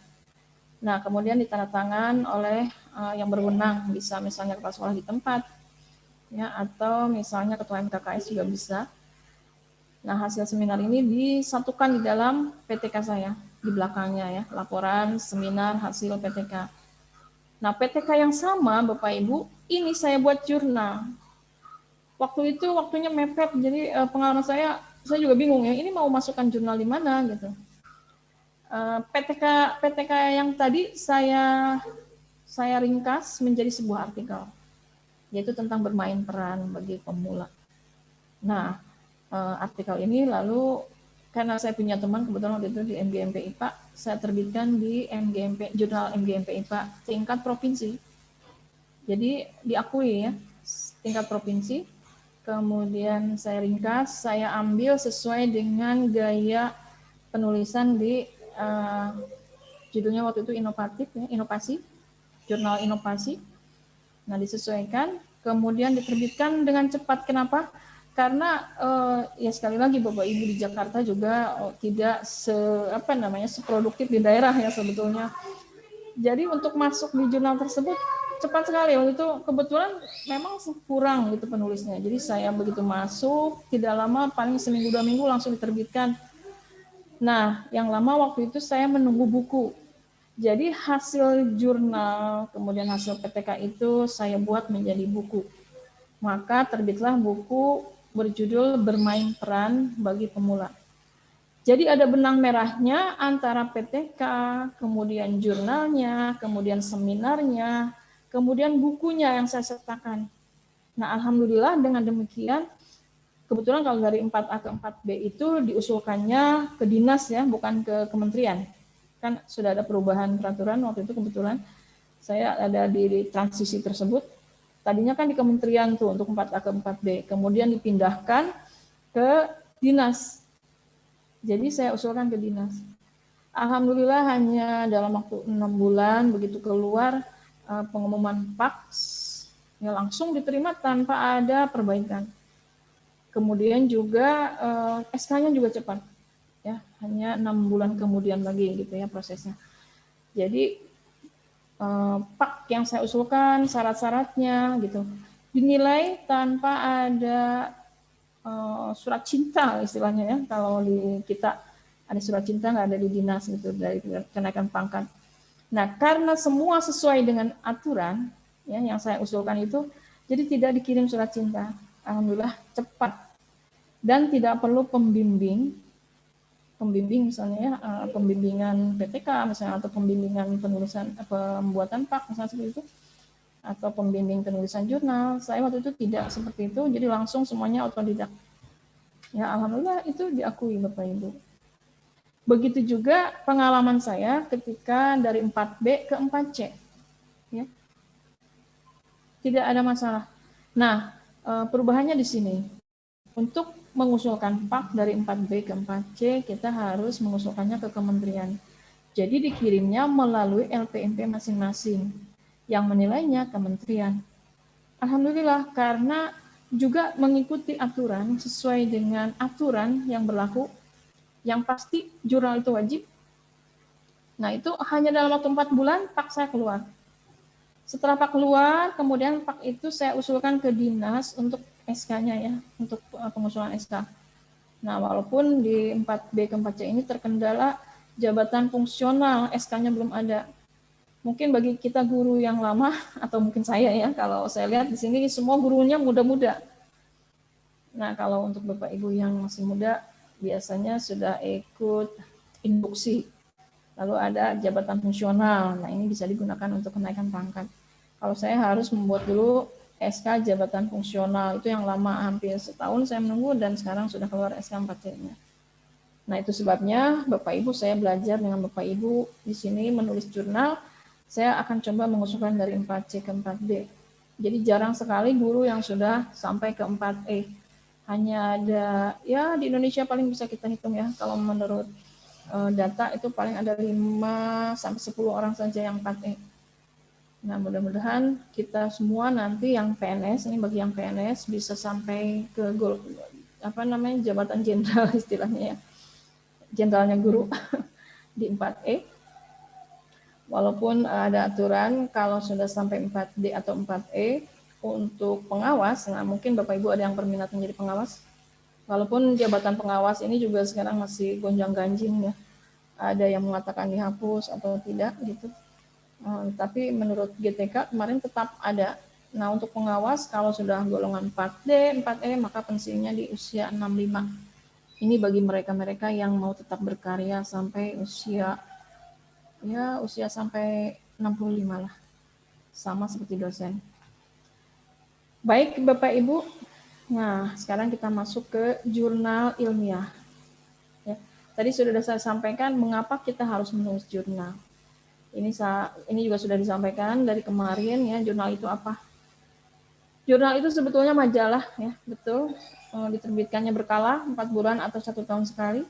Nah, kemudian ditandatangan oleh yang berwenang, bisa misalnya kepala sekolah di tempat, ya, atau misalnya ketua MKKS juga bisa. Nah, hasil seminar ini disatukan di dalam PTK saya, di belakangnya ya, laporan seminar hasil PTK. Nah, PTK yang sama, Bapak Ibu, ini saya buat jurnal. Waktu itu waktunya mepet, jadi pengalaman saya juga bingung ya, ini mau masukkan jurnal di mana gitu. PTK yang tadi saya ringkas menjadi sebuah artikel, yaitu tentang bermain peran bagi pemula. Nah, artikel ini lalu karena saya punya teman kebetulan waktu itu di MGMP IPA, saya terbitkan di jurnal MGMP IPA tingkat provinsi. Jadi diakui ya, tingkat provinsi. Kemudian saya ringkas, saya ambil sesuai dengan gaya penulisan di judulnya waktu itu inovatif ya, inovasi, jurnal inovasi. Nah, disesuaikan, kemudian diterbitkan dengan cepat. Kenapa? Karena ya sekali lagi Bapak Ibu di Jakarta juga tidak seproduktif di daerah ya sebetulnya. Jadi untuk masuk di jurnal tersebut cepat sekali. Waktu itu kebetulan memang kurang gitu penulisnya. Jadi saya begitu masuk, tidak lama, paling seminggu 2 minggu langsung diterbitkan. Nah, yang lama waktu itu saya menunggu buku. Jadi hasil jurnal, kemudian hasil PTK itu saya buat menjadi buku. Maka terbitlah buku berjudul Bermain Peran bagi Pemula. Jadi ada benang merahnya antara PTK, kemudian jurnalnya, kemudian seminarnya, kemudian bukunya yang saya sertakan. Nah, alhamdulillah dengan demikian, kebetulan kalau dari 4A ke 4B itu diusulkannya ke dinas ya, bukan ke kementerian. Kan sudah ada perubahan peraturan waktu itu, kebetulan saya ada di transisi tersebut. Tadinya kan di kementerian tuh untuk 4A ke 4B, kemudian dipindahkan ke dinas. Jadi saya usulkan ke dinas. Alhamdulillah hanya dalam waktu 6 bulan begitu keluar pengumuman PAKS, ya langsung diterima tanpa ada perbaikan. Kemudian juga SK-nya juga cepat. Ya, hanya 6 bulan kemudian lagi gitu ya prosesnya. Jadi PAK yang saya usulkan syarat-syaratnya gitu dinilai tanpa ada surat cinta istilahnya ya. Kalau di kita ada surat cinta, nggak ada di dinas gitu dari kenaikan pangkat. Nah, karena semua sesuai dengan aturan ya yang saya usulkan itu, jadi tidak dikirim surat cinta. Alhamdulillah cepat dan tidak perlu pembimbing misalnya ya, pembimbingan PTK misalnya atau pembimbingan penulisan pembuatan pak misalnya seperti itu, atau pembimbing penulisan jurnal. Saya waktu itu tidak seperti itu, jadi langsung semuanya otodidak. Ya alhamdulillah itu diakui Bapak Ibu. Begitu juga pengalaman saya ketika dari 4B ke 4C. Ya. Tidak ada masalah. Nah, perubahannya di sini. Untuk mengusulkan PAK dari 4B ke 4C, kita harus mengusulkannya ke kementerian. Jadi dikirimnya melalui LPMP masing-masing. Yang menilainya kementerian. Alhamdulillah, karena juga mengikuti aturan sesuai dengan aturan yang berlaku. Yang pasti jurnal itu wajib. Nah itu hanya dalam waktu 4 bulan PAK saya keluar. Setelah PAK keluar, kemudian PAK itu saya usulkan ke dinas untuk SK-nya ya, untuk pengusulan SK. Nah walaupun di 4B ke 4C ini terkendala jabatan fungsional, SK-nya belum ada. Mungkin bagi kita guru yang lama, atau mungkin saya ya, kalau saya lihat di sini semua gurunya muda-muda. Nah kalau untuk Bapak Ibu yang masih muda, biasanya sudah ikut induksi. Lalu ada jabatan fungsional. Nah, ini bisa digunakan untuk kenaikan pangkat. Kalau saya harus membuat dulu SK jabatan fungsional, itu yang lama, hampir setahun saya menunggu dan sekarang sudah keluar SK 4C-nya. Nah, itu sebabnya Bapak Ibu saya belajar dengan Bapak Ibu di sini menulis jurnal. Saya akan coba mengusulkan dari 4C ke 4D. Jadi jarang sekali guru yang sudah sampai ke 4E. Hanya ada, ya di Indonesia paling bisa kita hitung ya, kalau menurut data itu paling ada 5-10 orang saja yang 4E. Nah mudah-mudahan kita semua nanti yang PNS, ini bagi yang PNS bisa sampai ke jabatan jenderal istilahnya ya, jenderalnya guru di 4E. Walaupun ada aturan kalau sudah sampai 4D atau 4E untuk pengawas, nah mungkin Bapak Ibu ada yang berminat menjadi pengawas. Walaupun jabatan pengawas ini juga sekarang masih gonjang-ganjing ya. Ada yang mengatakan dihapus atau tidak gitu. Tapi menurut GTK kemarin tetap ada. Nah untuk pengawas kalau sudah golongan 4D, 4E maka pensiunnya di usia 65. Ini bagi mereka-mereka yang mau tetap berkarya sampai usia sampai 65 lah. Sama seperti dosen. Baik Bapak Ibu, nah sekarang kita masuk ke jurnal ilmiah. Ya, tadi sudah saya sampaikan mengapa kita harus menulis jurnal. Ini juga sudah disampaikan dari kemarin ya, jurnal itu apa? Jurnal itu sebetulnya majalah ya, betul. Diterbitkannya berkala 4 bulan atau 1 tahun sekali.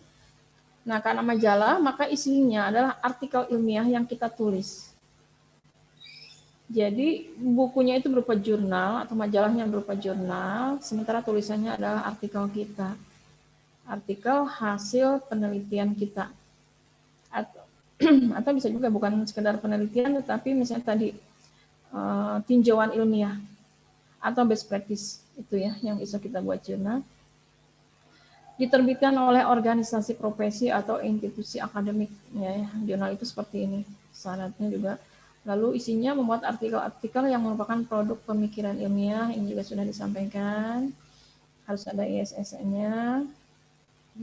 Nah, karena majalah, maka isinya adalah artikel ilmiah yang kita tulis. Jadi bukunya itu berupa jurnal atau majalahnya berupa jurnal, sementara tulisannya adalah artikel kita. Artikel hasil penelitian kita. Atau bisa juga bukan sekedar penelitian, tetapi misalnya tadi tinjauan ilmiah atau best practice itu ya yang bisa kita buat jurnal. Diterbitkan oleh organisasi profesi atau institusi akademik ya, jurnal itu seperti ini syaratnya juga. Lalu isinya membuat artikel-artikel yang merupakan produk pemikiran ilmiah, ini juga sudah disampaikan. Harus ada ISSN-nya.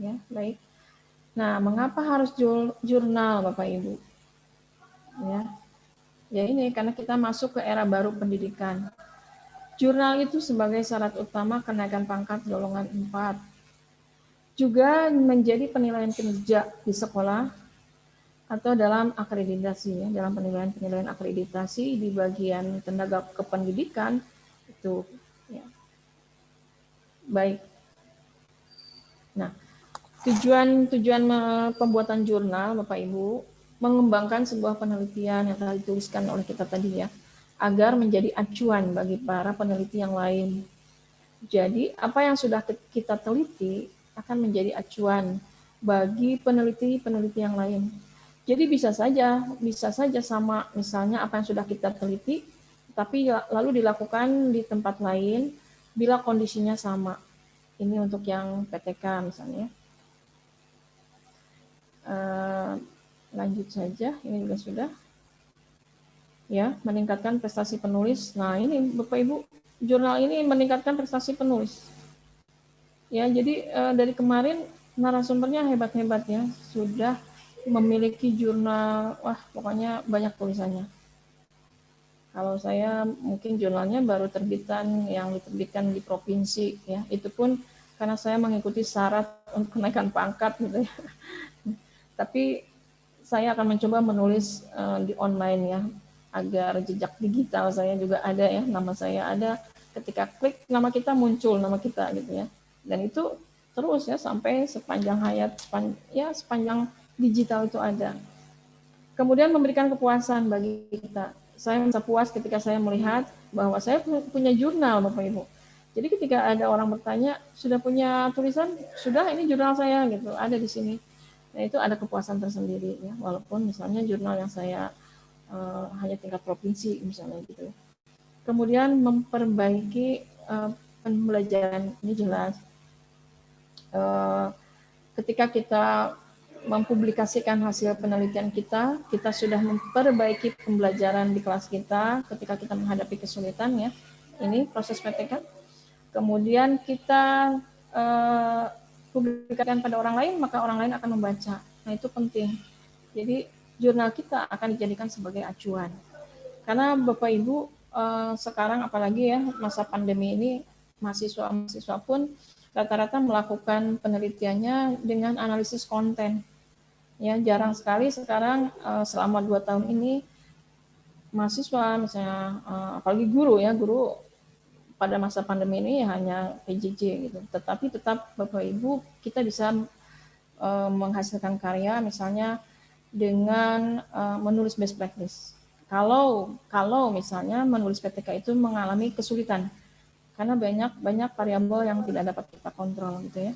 Ya, baik. Nah, mengapa harus jurnal Bapak Ibu? Ya ini karena kita masuk ke era baru pendidikan. Jurnal itu sebagai syarat utama kenaikan pangkat golongan 4. Juga menjadi penilaian kinerja di sekolah atau dalam akreditasi ya, dalam penilaian akreditasi di bagian tenaga kependidikan itu ya. Baik. Nah, tujuan pembuatan jurnal Bapak Ibu mengembangkan sebuah penelitian yang telah dituliskan oleh kita tadi ya, agar menjadi acuan bagi para peneliti yang lain. Jadi, apa yang sudah kita teliti akan menjadi acuan bagi peneliti-peneliti yang lain. Jadi bisa saja sama misalnya apa yang sudah kita teliti, tapi lalu dilakukan di tempat lain bila kondisinya sama. Ini untuk yang PTK misalnya. Lanjut saja, ini juga sudah. Ya, meningkatkan prestasi penulis. Nah, ini Bapak Ibu, jurnal ini meningkatkan prestasi penulis. Ya, jadi dari kemarin narasumbernya hebat-hebat ya, sudah memiliki jurnal, wah pokoknya banyak tulisannya. Kalau saya mungkin jurnalnya baru terbitan yang diterbitkan di provinsi ya, itu pun karena saya mengikuti syarat untuk kenaikan pangkat gitu ya. Tapi saya akan mencoba menulis di online ya, agar jejak digital saya juga ada ya, nama saya ada, ketika klik nama kita muncul nama kita gitu ya, dan itu terus ya sampai sepanjang hayat, sepanjang digital itu ada. Kemudian memberikan kepuasan bagi kita. Saya merasa puas ketika saya melihat bahwa saya punya jurnal, Bapak Ibu. Jadi ketika ada orang bertanya, sudah punya tulisan? Sudah, ini jurnal saya gitu, ada di sini. Nah, itu ada kepuasan tersendiri ya, walaupun misalnya jurnal yang saya hanya tingkat provinsi misalnya gitu. Kemudian memperbaiki pembelajaran, ini jelas. Ketika kita mempublikasikan hasil penelitian kita sudah memperbaiki pembelajaran di kelas kita ketika kita menghadapi kesulitan ya. Ini proses PTK. Kemudian kita publikasikan pada orang lain, maka orang lain akan membaca. Nah, itu penting. Jadi jurnal kita akan dijadikan sebagai acuan. Karena Bapak Ibu sekarang apalagi ya masa pandemi ini, mahasiswa pun rata-rata melakukan penelitiannya dengan analisis konten. Ya, jarang sekali sekarang selama 2 tahun ini mahasiswa misalnya apalagi guru pada masa pandemi ini hanya PJJ gitu. Tetapi tetap Bapak Ibu kita bisa menghasilkan karya misalnya dengan menulis best practice. Kalau misalnya menulis PTK itu mengalami kesulitan karena banyak variabel yang tidak dapat kita kontrol gitu ya.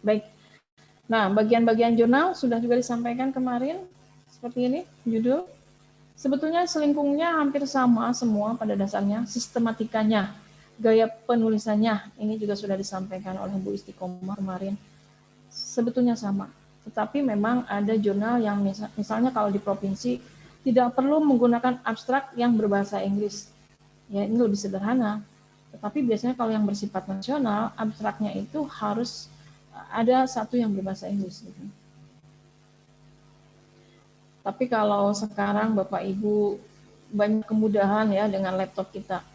Baik. Nah, bagian-bagian jurnal sudah juga disampaikan kemarin seperti ini judul. Sebetulnya selingkungnya hampir sama semua pada dasarnya, sistematikanya, gaya penulisannya ini juga sudah disampaikan oleh Bu Istiqomah kemarin. Sebetulnya sama. Tetapi memang ada jurnal yang misalnya kalau di provinsi tidak perlu menggunakan abstrak yang berbahasa Inggris. Ya, ini lebih sederhana. Tetapi biasanya kalau yang bersifat nasional, abstraknya itu harus ada satu yang berbahasa Inggris. Gitu. Tapi kalau sekarang Bapak Ibu banyak kemudahan ya dengan laptop kita.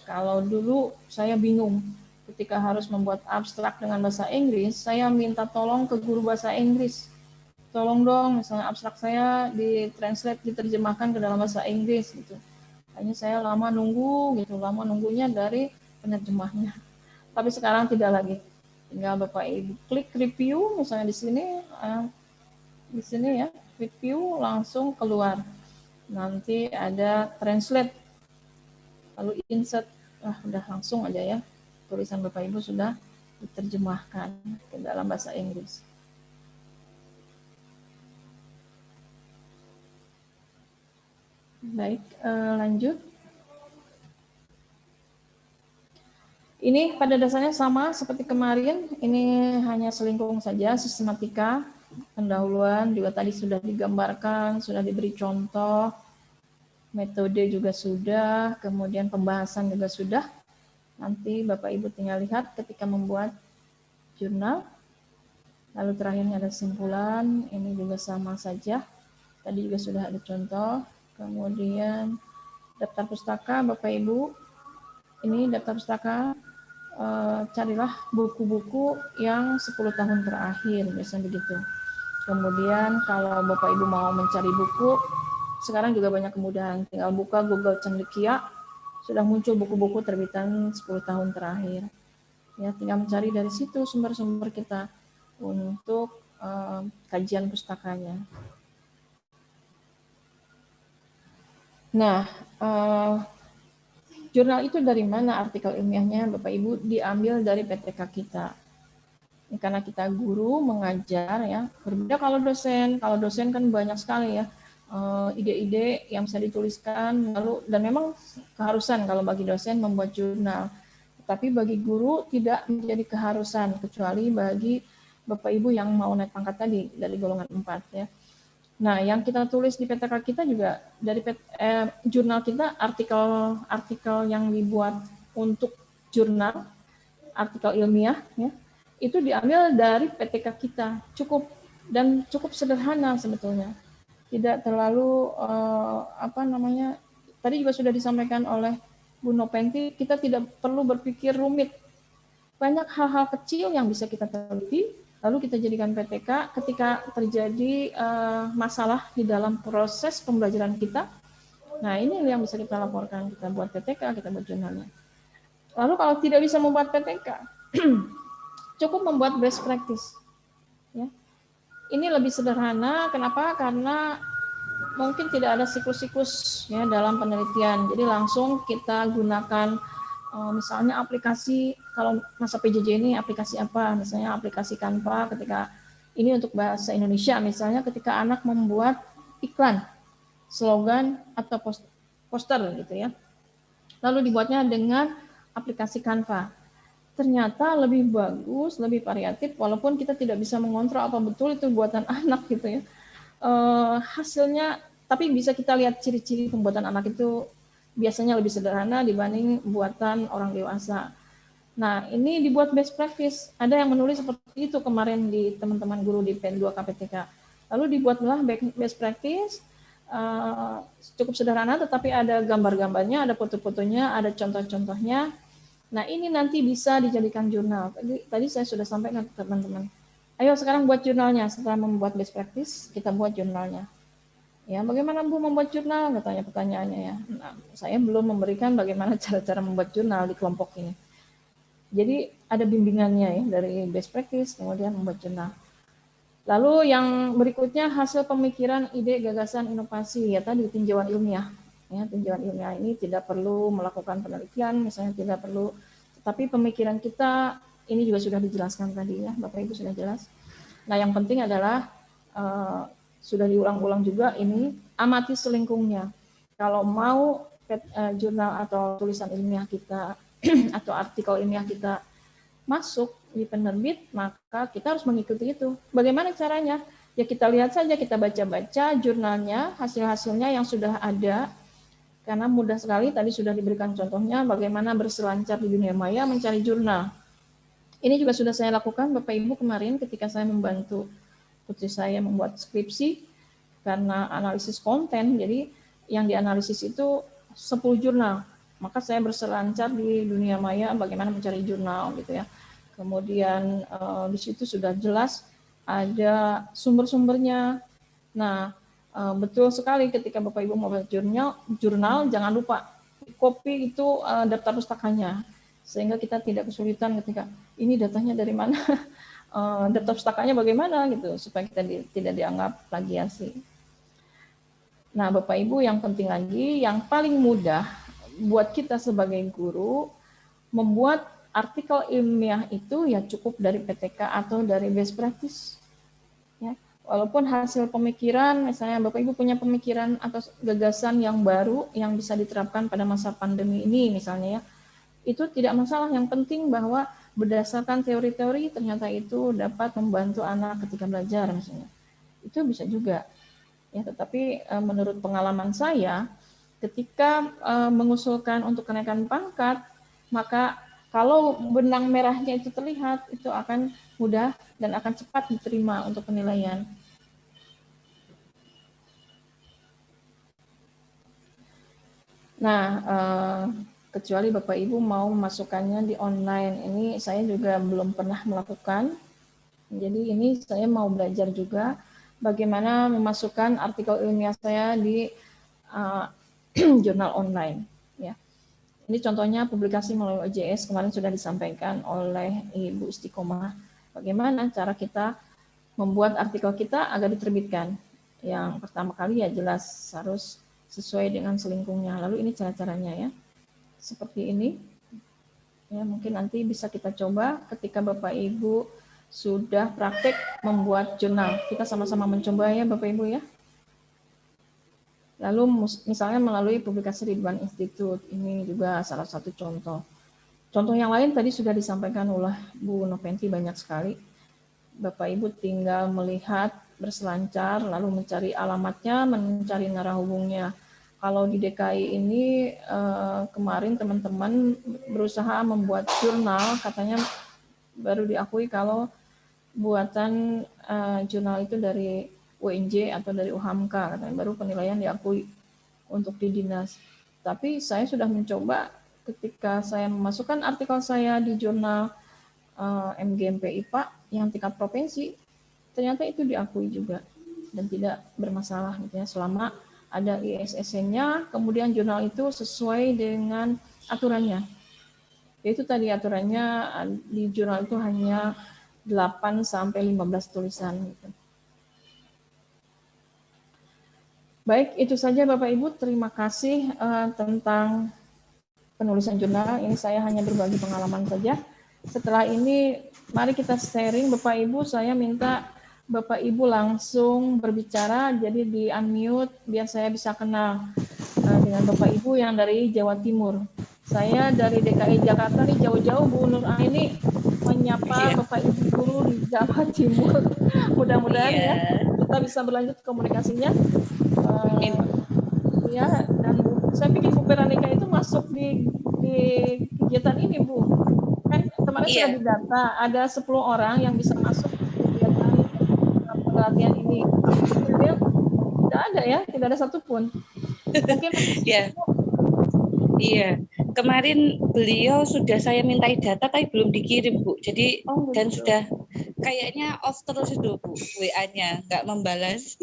Kalau dulu saya bingung. Ketika harus membuat abstrak dengan bahasa Inggris, saya minta tolong ke guru bahasa Inggris. Tolong dong, misalnya abstrak saya ditranslate, diterjemahkan ke dalam bahasa Inggris gitu. Hanya saya lama nunggunya dari penerjemahnya. Tapi sekarang tidak lagi. Tinggal Bapak Ibu klik review, misalnya di sini ya, review langsung keluar. Nanti ada translate, lalu insert, udah langsung aja ya. Tulisan Bapak Ibu sudah diterjemahkan ke dalam bahasa Inggris. Baik, lanjut. Ini pada dasarnya sama seperti kemarin, ini hanya selingkung saja, sistematika, pendahuluan juga tadi sudah digambarkan, sudah diberi contoh, metode juga sudah, kemudian pembahasan juga sudah. Nanti Bapak Ibu tinggal lihat ketika membuat jurnal. Lalu terakhirnya ada kesimpulan, ini juga sama saja. Tadi juga sudah ada contoh. Kemudian daftar pustaka Bapak Ibu. Ini daftar pustaka, carilah buku-buku yang 10 tahun terakhir, biasanya begitu. Kemudian kalau Bapak Ibu mau mencari buku, sekarang juga banyak kemudahan. Tinggal buka Google Cendekia, sudah muncul buku-buku terbitan 10 tahun terakhir. Ya, tinggal mencari dari situ sumber-sumber kita untuk kajian pustakanya. Nah, jurnal itu dari mana artikel ilmiahnya? Bapak Ibu diambil dari PTK kita. Ini karena kita guru mengajar ya. Berbeda kalau dosen kan banyak sekali ya ide-ide yang bisa dituliskan, lalu dan memang keharusan kalau bagi dosen membuat jurnal. Tapi bagi guru tidak menjadi keharusan, kecuali bagi Bapak Ibu yang mau naik pangkat tadi dari golongan 4 ya. Nah, yang kita tulis di PTK kita juga dari jurnal kita, artikel yang dibuat untuk jurnal, artikel ilmiah ya, itu diambil dari PTK kita, cukup sederhana sebetulnya. Tidak terlalu tadi juga sudah disampaikan oleh Bu Nopenti, kita tidak perlu berpikir rumit. Banyak hal-hal kecil yang bisa kita teliti, lalu kita jadikan PTK ketika terjadi masalah di dalam proses pembelajaran kita. Nah, ini yang bisa kita laporkan, kita buat PTK, kita buat jurnalnya. Lalu kalau tidak bisa membuat PTK, cukup membuat best practice. Ya. Ini lebih sederhana, kenapa? Karena mungkin tidak ada siklus-siklus ya dalam penelitian. Jadi langsung kita gunakan misalnya aplikasi, kalau masa PJJ ini aplikasi apa? Misalnya aplikasi Canva ketika ini untuk bahasa Indonesia, misalnya ketika anak membuat iklan, slogan atau poster gitu ya. Lalu dibuatnya dengan aplikasi Canva. Ternyata lebih bagus, lebih variatif, walaupun kita tidak bisa mengontrol apa betul itu buatan anak gitu ya. Hasilnya, tapi bisa kita lihat ciri-ciri pembuatan anak itu biasanya lebih sederhana dibanding buatan orang dewasa. Nah, ini dibuat best practice. Ada yang menulis seperti itu kemarin di teman-teman guru di PN2 KPTK. Lalu dibuatlah best practice, cukup sederhana, tetapi ada gambar-gambarnya, ada foto-fotonya, ada contoh-contohnya. Nah, ini nanti bisa dijadikan jurnal. Tadi saya sudah sampaikan ke teman-teman. Ayo sekarang buat jurnalnya. Setelah membuat best practice, kita buat jurnalnya. Ya, bagaimana Bu membuat jurnal? Katanya pertanyaannya ya. Nah, saya belum memberikan bagaimana cara-cara membuat jurnal di kelompok ini. Jadi ada bimbingannya ya dari best practice, kemudian membuat jurnal. Lalu yang berikutnya hasil pemikiran, ide, gagasan, inovasi ya tadi tinjauan ilmiah. Ya, tinjauan ilmiah ini tidak perlu melakukan penelitian, misalnya tidak perlu, tapi pemikiran kita ini juga sudah dijelaskan tadi ya, Bapak Ibu sudah jelas. Nah, yang penting adalah sudah diulang-ulang juga ini, amati selingkungnya. Kalau mau jurnal atau tulisan ilmiah kita atau artikel ilmiah kita masuk di penerbit, maka kita harus mengikuti itu. Bagaimana caranya? Ya kita lihat saja, kita baca-baca jurnalnya, hasil-hasilnya yang sudah ada, karena mudah sekali, tadi sudah diberikan contohnya bagaimana berselancar di dunia maya mencari jurnal. Ini juga sudah saya lakukan Bapak Ibu kemarin ketika saya membantu putri saya membuat skripsi karena analisis konten, jadi yang dianalisis itu 10 jurnal. Maka saya berselancar di dunia maya bagaimana mencari jurnal gitu ya. Kemudian di situ sudah jelas ada sumber-sumbernya. Nah, betul sekali ketika Bapak Ibu mau buat jurnal jangan lupa copy itu daftar pustakanya sehingga kita tidak kesulitan ketika ini datanya dari mana. Daftar pustakanya bagaimana gitu supaya kita tidak dianggap plagiasi. Nah, Bapak Ibu yang penting lagi, yang paling mudah buat kita sebagai guru membuat artikel ilmiah itu ya cukup dari PTK atau dari best practice. Ya, walaupun hasil pemikiran, misalnya Bapak Ibu punya pemikiran atau gagasan yang baru yang bisa diterapkan pada masa pandemi ini misalnya ya, itu tidak masalah. Yang penting bahwa berdasarkan teori-teori ternyata itu dapat membantu anak ketika belajar misalnya. Itu bisa juga. Ya, tetapi menurut pengalaman saya ketika mengusulkan untuk kenaikan pangkat, maka kalau benang merahnya itu terlihat, itu akan mudah dan akan cepat diterima untuk penilaian. Nah, kecuali Bapak Ibu mau memasukkannya di online. Ini saya juga belum pernah melakukan. Jadi ini saya mau belajar juga bagaimana memasukkan artikel ilmiah saya di jurnal online. Ya. Ini contohnya publikasi melalui OJS kemarin sudah disampaikan oleh Ibu Istiqomah. Bagaimana cara kita membuat artikel kita agar diterbitkan. Yang pertama kali ya jelas harus sesuai dengan selingkungnya. Lalu ini cara-caranya ya. Seperti ini. Ya, mungkin nanti bisa kita coba ketika Bapak Ibu sudah praktek membuat jurnal. Kita sama-sama mencoba ya Bapak Ibu ya. Lalu misalnya melalui publikasi Ridwan Institute, ini juga salah satu contoh. Contoh yang lain tadi sudah disampaikan oleh Bu Noventi banyak sekali. Bapak Ibu tinggal melihat, berselancar, lalu mencari alamatnya, mencari narah hubungnya. Kalau di DKI ini kemarin teman-teman berusaha membuat jurnal, katanya baru diakui kalau buatan jurnal itu dari UNJ atau dari UHAMKA, katanya baru penilaian diakui untuk di dinas. Tapi saya sudah mencoba ketika saya memasukkan artikel saya di jurnal MGMP IPA yang tingkat provinsi, ternyata itu diakui juga dan tidak bermasalah gitu ya, selama ada ISSN-nya, kemudian jurnal itu sesuai dengan aturannya. Yaitu tadi aturannya di jurnal itu hanya 8 sampai 15 tulisan gitu. Baik, itu saja Bapak Ibu, terima kasih tentang penulisan jurnal. Ini saya hanya berbagi pengalaman saja. Setelah ini mari kita sharing Bapak Ibu, saya minta Bapak Ibu langsung berbicara, jadi di unmute biar saya bisa kenal dengan Bapak Ibu yang dari Jawa Timur. Saya dari DKI Jakarta nih, jauh-jauh Bu Nur Aini menyapa Bapak Ibu guru di Jawa Timur. Mudah-mudahan ya kita bisa berlanjut komunikasinya. Ya, dan saya pikir Bu Peranika itu masuk di kegiatan ini Bu. Kan kemarin sudah didata ada 10 orang yang bisa masuk kegiatan pelatihan ini. Kemudian tidak ada ya, tidak ada satupun. Mungkin Iya, kemarin beliau sudah saya mintai data tapi belum dikirim Bu. Jadi dan sudah kayaknya off terus itu Bu, WA-nya nggak membalas.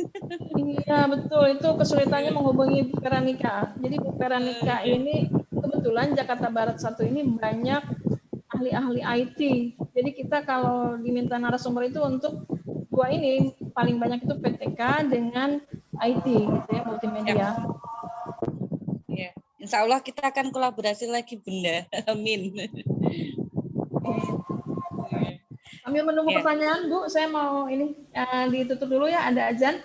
Iya betul, itu kesulitannya menghubungi Bu Peranika. Jadi Bu Peranika ini kebetulan Jakarta Barat 1 ini banyak ahli-ahli IT. Jadi kita kalau diminta narasumber itu untuk dua ini paling banyak itu PTK dengan IT gitu ya, multimedia. Ya. Insya Allah kita akan kolaborasi lagi Bunda. Amin. Sambil menunggu pertanyaan Bu, saya mau ini ditutup dulu ya, ada azan.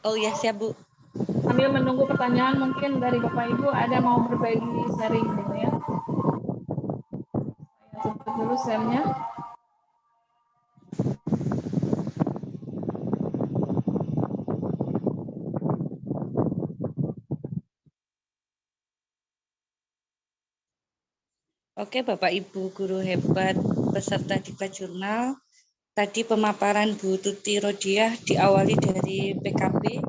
Oh ya siap Bu. Sambil menunggu pertanyaan mungkin dari Bapak Ibu ada mau berbagi sharing gitu ya. Saya tutup dulu share-nya. Oke Bapak Ibu guru hebat peserta Diklat Jurnal. Tadi pemaparan Bu Tuti Rodiah diawali dari PKB,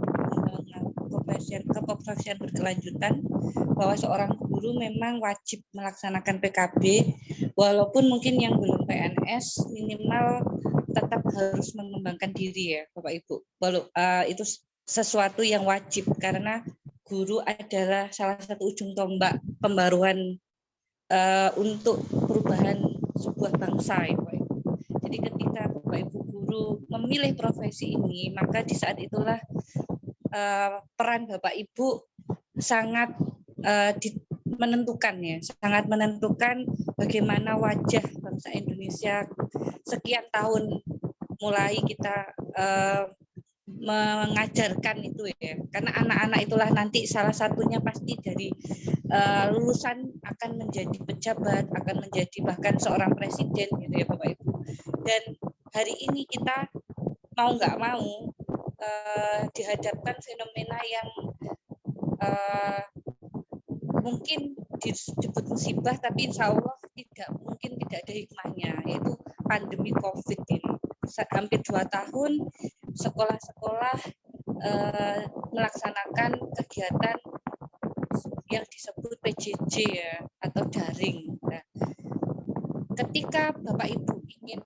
keprofesian berkelanjutan, bahwa seorang guru memang wajib melaksanakan PKB, walaupun mungkin yang belum PNS minimal tetap harus mengembangkan diri ya Bapak Ibu. Itu sesuatu yang wajib karena guru adalah salah satu ujung tombak pembaruan untuk perubahan sebuah bangsa ya Pak Ibu. Jadi ketika Bapak Ibu guru memilih profesi ini, maka di saat itulah peran Bapak Ibu sangat menentukan ya, sangat menentukan bagaimana wajah bangsa Indonesia sekian tahun mulai kita mengajarkan itu ya, karena anak-anak itulah nanti salah satunya pasti dari lulusan akan menjadi pejabat, akan menjadi bahkan seorang presiden gitu ya Bapak Ibu. Dan hari ini kita mau nggak mau dihadapkan fenomena yang mungkin disebut musibah, tapi insya Allah tidak ada hikmahnya, yaitu pandemi COVID ini. Hampir 2 tahun sekolah-sekolah melaksanakan kegiatan yang disebut PJJ ya, atau daring. Nah, ketika Bapak Ibu ingin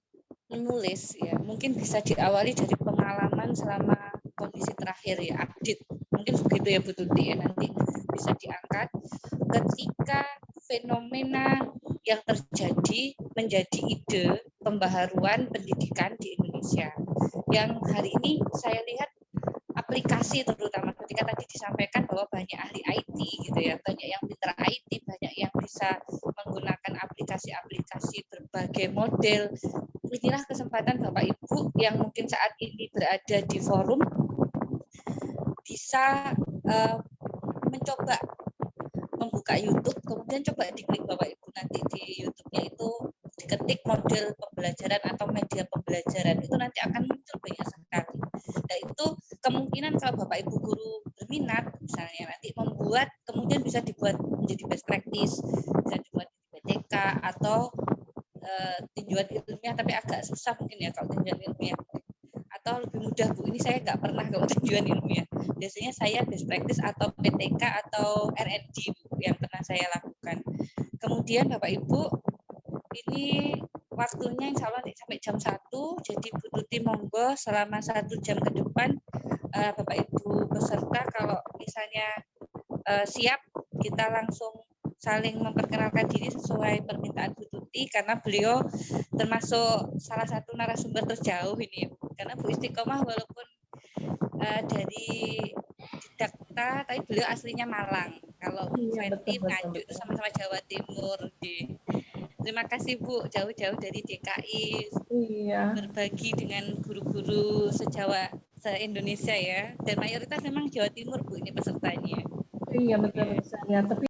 menulis ya, mungkin bisa diawali dari pengalaman selama kondisi terakhir ya, update. Mungkin begitu ya Bu Tuti ya, nanti bisa diangkat ketika fenomena yang terjadi menjadi ide pembaharuan pendidikan di Indonesia. Yang hari ini saya lihat aplikasi, terutama ketika tadi disampaikan bahwa banyak ahli IT gitu ya, banyak yang pintar IT, banyak yang bisa menggunakan aplikasi-aplikasi berbagai model. Inilah kesempatan Bapak Ibu yang mungkin saat ini berada di forum bisa mencoba membuka YouTube, kemudian coba diklik Bapak Ibu nanti di YouTube-nya itu diketik model pembelajaran atau media pembelajaran, itu nanti akan muncul banyak sekali. Nah itu kemungkinan kalau Bapak Ibu guru berminat misalnya nanti membuat, kemudian bisa dibuat menjadi best practice, bisa dibuat di PTK atau tinjauan ilmiah, tapi agak susah mungkin ya kalau tinjauan ilmiah, atau lebih mudah Bu, ini saya nggak pernah kalau tinjauan ilmiah, biasanya saya best practice atau PTK atau R&D Bu, yang pernah saya lakukan. Kemudian Bapak Ibu, ini waktunya insya Allah sampai jam 1, jadi Bu Tuti monggo selama 1 jam ke depan Bapak Ibu peserta kalau misalnya siap, kita langsung saling memperkenalkan diri sesuai permintaan Bu Tuti, karena beliau termasuk salah satu narasumber terjauh ini, karena Bu Istiqomah walaupun dari Didakta, tapi beliau aslinya Malang. Kalau Fenty Nganjuk itu sama-sama Jawa Timur. Terima kasih Bu, jauh-jauh dari DKI, berbagi dengan guru-guru se-Jawa, se-Indonesia ya, dan mayoritas memang Jawa Timur Bu ini pesertanya. Iya betul saya, tapi